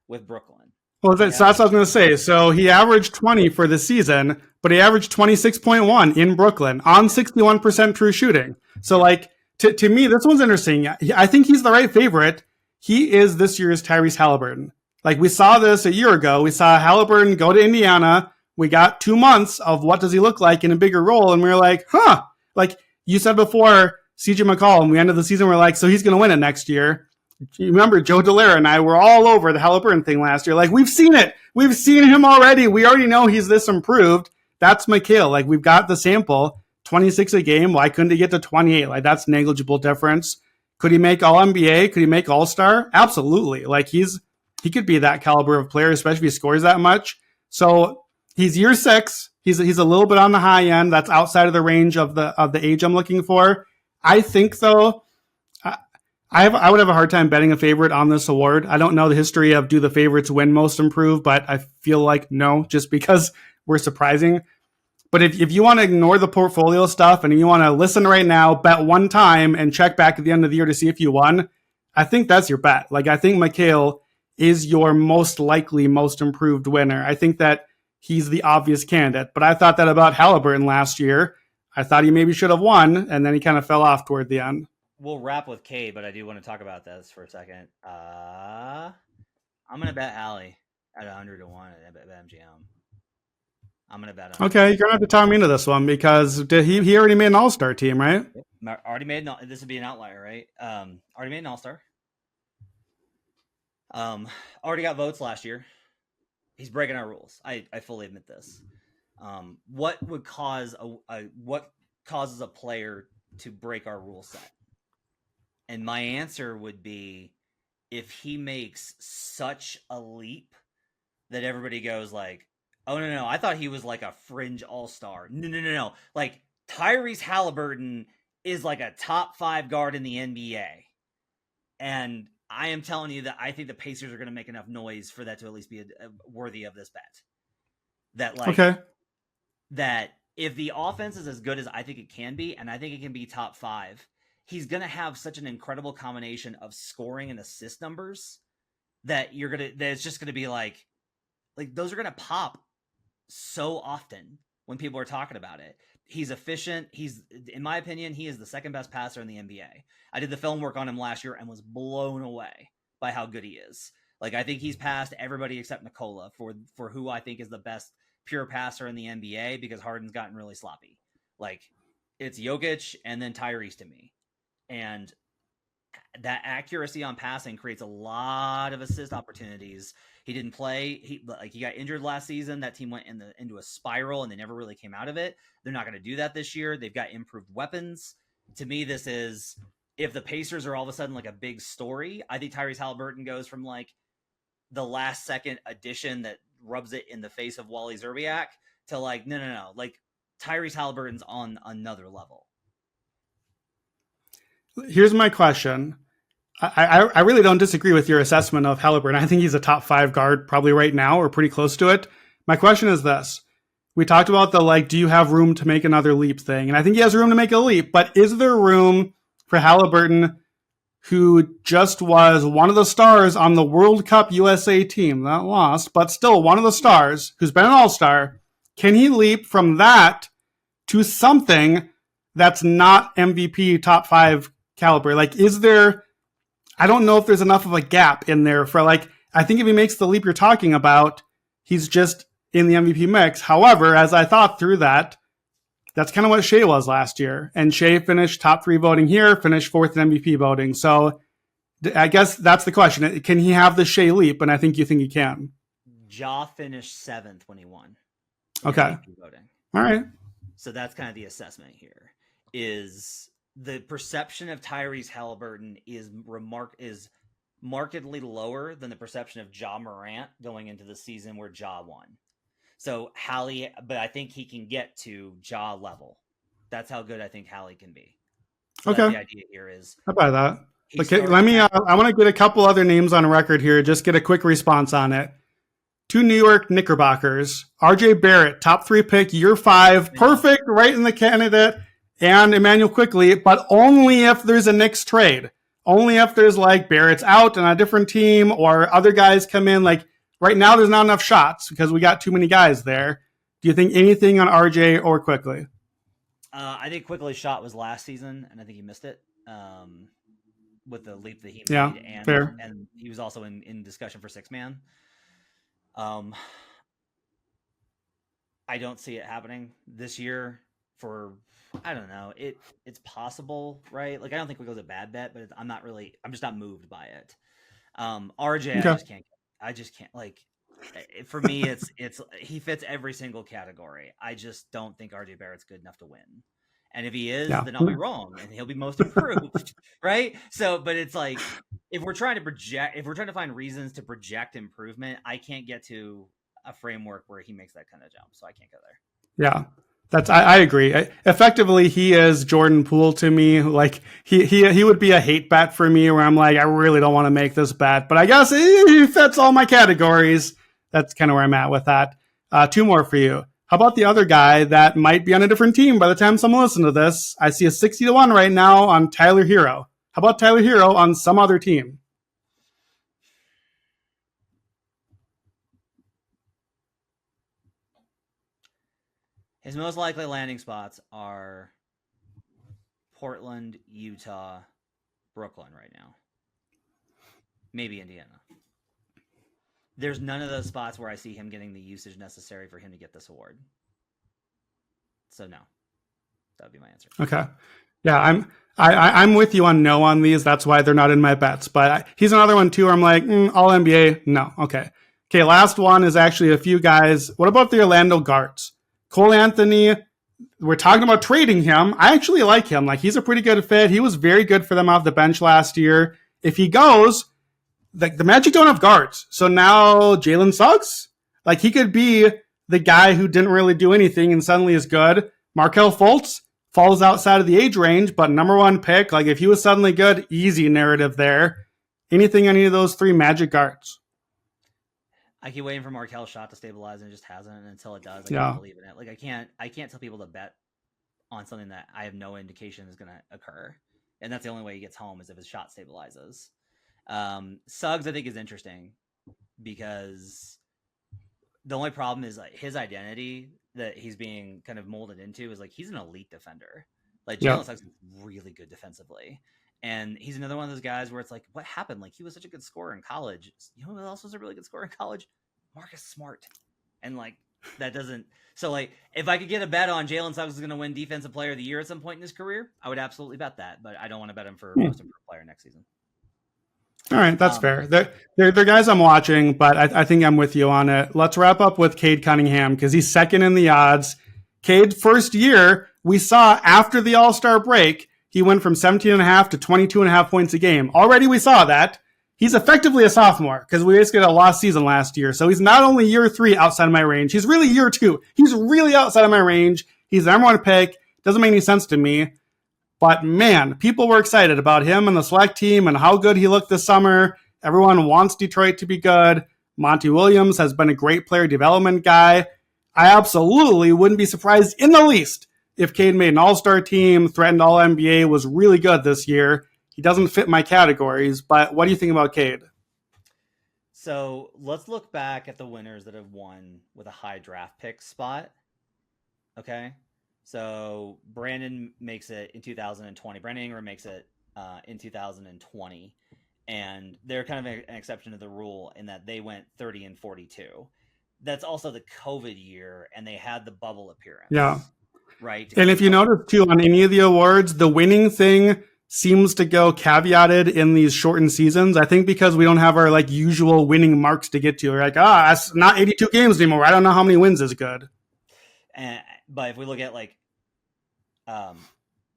Brooklyn? Well, so that's what I was going to say. So he averaged 20 for the season, but he averaged 26.1 in Brooklyn on 61% true shooting. So, like, to me, this one's interesting. I think he's the right favorite. He is this year's Tyrese Haliburton. Like, we saw this a year ago. We saw Haliburton go to Indiana. We got 2 months of what does he look like in a bigger role, and we were like, huh. Like, you said before, CJ McCollum, we ended the season, we're like, so he's going to win it next year. You remember Joe Delera and I were all over the Haliburton thing last year. Like, we've seen it. We've seen him already. We already know he's this improved. That's Mikal. Like, we've got the sample. 26 a game. Why couldn't he get to 28? Like, that's negligible difference. Could he make All-NBA? Could he make All-Star? Absolutely. Like, he could be that caliber of player, especially if he scores that much. So he's year 6. He's a little bit on the high end. That's outside of the range of the age I'm looking for. I think, though, I would have a hard time betting a favorite on this award. I don't know the history of do the favorites win most improved, but I feel like no, just because we're surprising. But if you want to ignore the portfolio stuff and you want to listen right now, bet one time and check back at the end of the year to see if you won, I think that's your bet. Like, I think Mikal is your most likely, most improved winner. I think that he's the obvious candidate. But I thought that about Haliburton last year. I thought he maybe should have won, and then he kind of fell off toward the end. We'll wrap with Cade, but I do want to talk about this for a second. I'm going to bet Hallie at 100-1 at MGM. I'm going to bet under. Okay, you're gonna have to talk me into this one because he already made an All-Star team, right? Yep. Already made this would be an outlier, right? Already made an All-Star. Already got votes last year. He's breaking our rules. I fully admit this. What would cause what causes a player to break our rule set? And my answer would be if he makes such a leap that everybody goes like, "Oh no, I thought he was like a fringe all-star." No. Like Tyrese Haliburton is like a top 5 guard in the NBA. And I am telling you that I think the Pacers are going to make enough noise for that to at least be worthy of this bet. That like Okay. that if the offense is as good as I think it can be, and I think it can be top 5, he's going to have such an incredible combination of scoring and assist numbers that it's just going to be like those are going to pop so often when people are talking about it. He's efficient. In my opinion, he is the second best passer in the NBA. I did the film work on him last year and was blown away by how good he is. Like, I think he's passed everybody except Nikola for who I think is the best pure passer in the NBA because Harden's gotten really sloppy. Like, it's Jokic and then Tyrese to me. And that accuracy on passing creates a lot of assist opportunities. He didn't play. He got injured last season. That team went into a spiral and they never really came out of it. They're not going to do that this year. They've got improved weapons. To me, this is, if the Pacers are all of a sudden like a big story, I think Tyrese Haliburton goes from like the last second addition that rubs it in the face of Wally Szczerbiak to like, no. Like Tyrese Haliburton's on another level. Here's my question. I really don't disagree with your assessment of Haliburton. I think he's a top 5 guard probably right now or pretty close to it. My question is this. We talked about the do you have room to make another leap thing? And I think he has room to make a leap, but is there room for Haliburton, who just was one of the stars on the World Cup USA team, that lost, but still one of the stars, who's been an all-star, can he leap from that to something that's not MVP top 5 caliber? Like, is there, I don't know if there's enough of a gap in there for I think if he makes the leap you're talking about, he's just in the MVP mix. However, as I thought through that, that's kind of what Shea was last year. And Shea finished top 3 voting here, finished 4th in MVP voting. So I guess that's the question. Can he have the Shea leap? And I think you think he can. Ja finished 7th when he won. Okay. MVP voting. All right. So that's kind of the assessment here. Is the perception of Tyrese Haliburton is markedly lower than the perception of Ja Morant going into the season where Ja won. So but I think he can get to Ja level. That's how good I think Hallie can be. So okay. The idea here is I buy that. Okay, let me. I want to get a couple other names on record here. Just get a quick response on it. 2 New York Knickerbockers. RJ Barrett, top 3 pick, year 5, perfect, right in the candidate, and Emmanuel Quickley, but only if there's a Knicks trade. Only if there's Barrett's out on a different team or other guys come in. Right now, there's not enough shots because we got too many guys there. Do you think anything on RJ or Quickley? I think Quickley's shot was last season, and I think he missed it with the leap that he made. Yeah, and, fair. And he was also in discussion for 6-man. I don't see it happening this year I don't know. It's possible, right? I don't think Quickley's a bad bet, but I'm just not moved by it. RJ, okay. I just can't for me, it's he fits every single category. I just don't think RJ Barrett's good enough to win. And if he is, then I'll be wrong and he'll be most improved. Right. So, but it's if we're trying to find reasons to project improvement, I can't get to a framework where he makes that kind of jump. So I can't go there. Yeah. I agree. Effectively, he is Jordan Poole to me. He would be a hate bet for me where I'm I really don't want to make this bet, but I guess he fits all my categories. That's kind of where I'm at with that. 2 more for you. How about the other guy that might be on a different team by the time someone listens to this? I see a 60-1 right now on Tyler Herro. How about Tyler Herro on some other team? His most likely landing spots are Portland, Utah, Brooklyn right now. Maybe Indiana. there's none of those spots where I see him getting the usage necessary for him to get this award. So no, that would be my answer. Okay. Yeah, I'm with you on no on these. That's why they're not in my bets. But he's another one too where I'm like, all NBA? No. Okay. Okay, last one is actually a few guys. What about the Orlando guards? Cole Anthony, we're talking about trading him. I actually like him. Like, he's a pretty good fit. He was very good for them off the bench last year. If he goes, like, the Magic don't have guards. So now Jalen Suggs, like, he could be the guy who didn't really do anything and suddenly is good. Markelle Fultz falls outside of the age range, but number one pick. Like, if he was suddenly good, easy narrative there. Anything on any of those three Magic guards? I keep waiting for Markel's shot to stabilize, and it just hasn't. And until it does, I can't believe in it. Like, I can't tell people to bet on something that I have no indication is going to occur. And that's the only way he gets home is if his shot stabilizes. Suggs, I think, is interesting because the only problem is like his identity that he's being kind of molded into is like he's an elite defender. Like Jalen Suggs is really good defensively. And he's another one of those guys where it's like, what happened? Like, he was such a good scorer in college. You know who else was a really good scorer in college? Marcus Smart. And, like, that doesn't... So, like, if I could get a bet on Jalen Suggs is going to win Defensive Player of the Year at some point in his career, I would absolutely bet that. But I don't want to bet him for Most Improved Player next season. All right, that's fair. They're guys I'm watching, but I think I'm with you on it. Let's wrap up with Cade Cunningham because he's second in the odds. Cade, first year, we saw after the All-Star break... He went from 17.5 to 22.5 points a game. Already we saw that. He's effectively a sophomore because we basically had a lost season last year. So he's not only year 3 outside of my range. He's really year 2. He's really outside of my range. He's the number one pick. Doesn't make any sense to me. But man, people were excited about him and the select team and how good he looked this summer. Everyone wants Detroit to be good. Monty Williams has been a great player development guy. I absolutely wouldn't be surprised in the least if Cade made an all-star team, threatened all-NBA, was really good this year. He doesn't fit my categories, but what do you think about Cade? So let's look back at the winners that have won with a high draft pick spot. Okay? So Brandon makes it in 2020. Brandon Ingram makes it in 2020. And they're kind of an exception to the rule in that they went 30 and 42. That's also the COVID year, and they had the bubble appearance. Yeah. Right. And if you notice too, on any of the awards, the winning thing seems to go caveated in these shortened seasons. I think because we don't have our like usual winning marks to get to. We're like, that's not 82 games anymore. I don't know how many wins is good. But if we look at like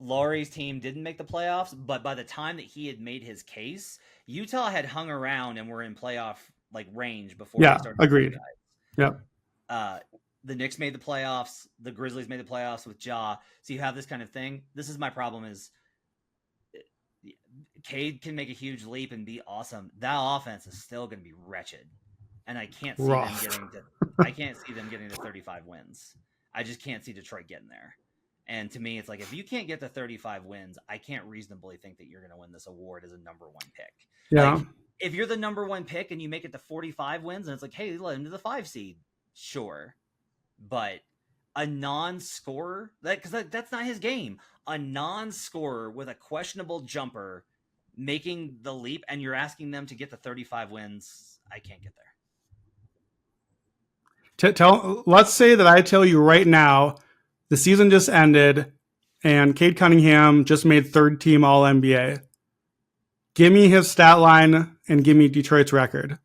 Laurie's team didn't make the playoffs, but by the time that he had made his case, Utah had hung around and were in playoff like range before they started. Agreed. Yep. The Knicks made the playoffs. The Grizzlies made the playoffs with Ja. So you have this kind of thing. This is my problem is Cade can make a huge leap and be awesome. That offense is still going to be wretched. And I can't see them getting to 35 wins. I just can't see Detroit getting there. And to me, it's like, if you can't get to 35 wins, I can't reasonably think that you're going to win this award as a number one pick. Yeah. Like, if you're the number one pick and you make it to 45 wins and it's like, hey, let him to the 5 seed. Sure. But a non-scorer, because that's not his game. A non-scorer with a questionable jumper making the leap, and you're asking them to get to 35 wins, I can't get there. Let's say that I tell you right now, the season just ended, and Cade Cunningham just made third team All-NBA. Give me his stat line and give me Detroit's record.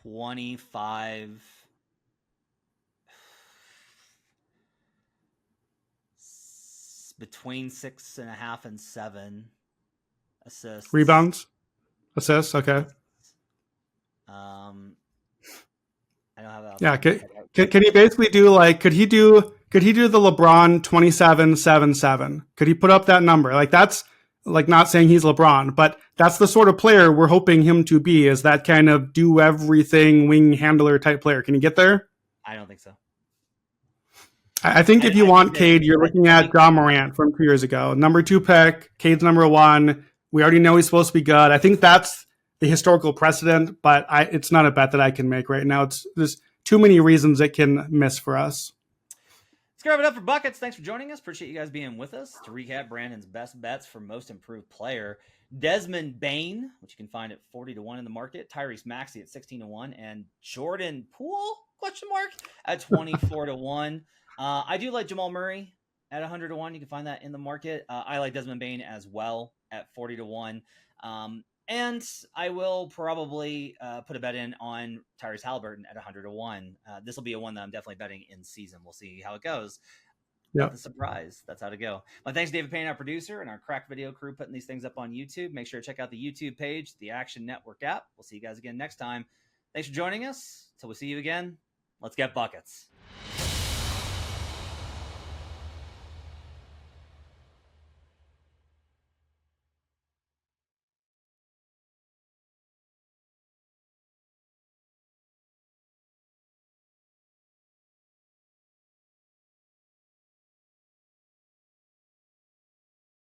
25 between 6.5 and 7 assists. Rebounds, assists. Okay. I don't have that. Yeah. Can he basically do like? Could he do the LeBron 27-7-7? Could he put up that number? Like, that's like not saying he's LeBron, but that's the sort of player we're hoping him to be, is that kind of do everything wing handler type player. Can he get there? I don't think so. I think if you want Cade, you're looking at Ja Morant from 2 years ago. Number 2 pick, Cade's number 1. We already know he's supposed to be good. I think that's the historical precedent, but it's not a bet that I can make right now. There's too many reasons it can miss for us. Let's grab it up for Buckets. Thanks for joining us. Appreciate you guys being with us. To recap Brandon's best bets for most improved player, Desmond Bain, which you can find at 40-1 in the market. Tyrese Maxey at 16-1, and Jordan Poole at 24-1. I do like Jamal Murray at 100-1. You can find that in the market. I like Desmond Bain as well at 40-1. And I will probably put a bet in on Tyrese Haliburton at 100-1. This will be a one that I'm definitely betting in season. We'll see how it goes. Yeah, The surprise. That's how to go. My thanks to David Payne, our producer, and our crack video crew putting these things up on YouTube. Make sure to check out the YouTube page, the Action Network app. We'll see you guys again next time. Thanks for joining us. Till we see you again, let's get buckets.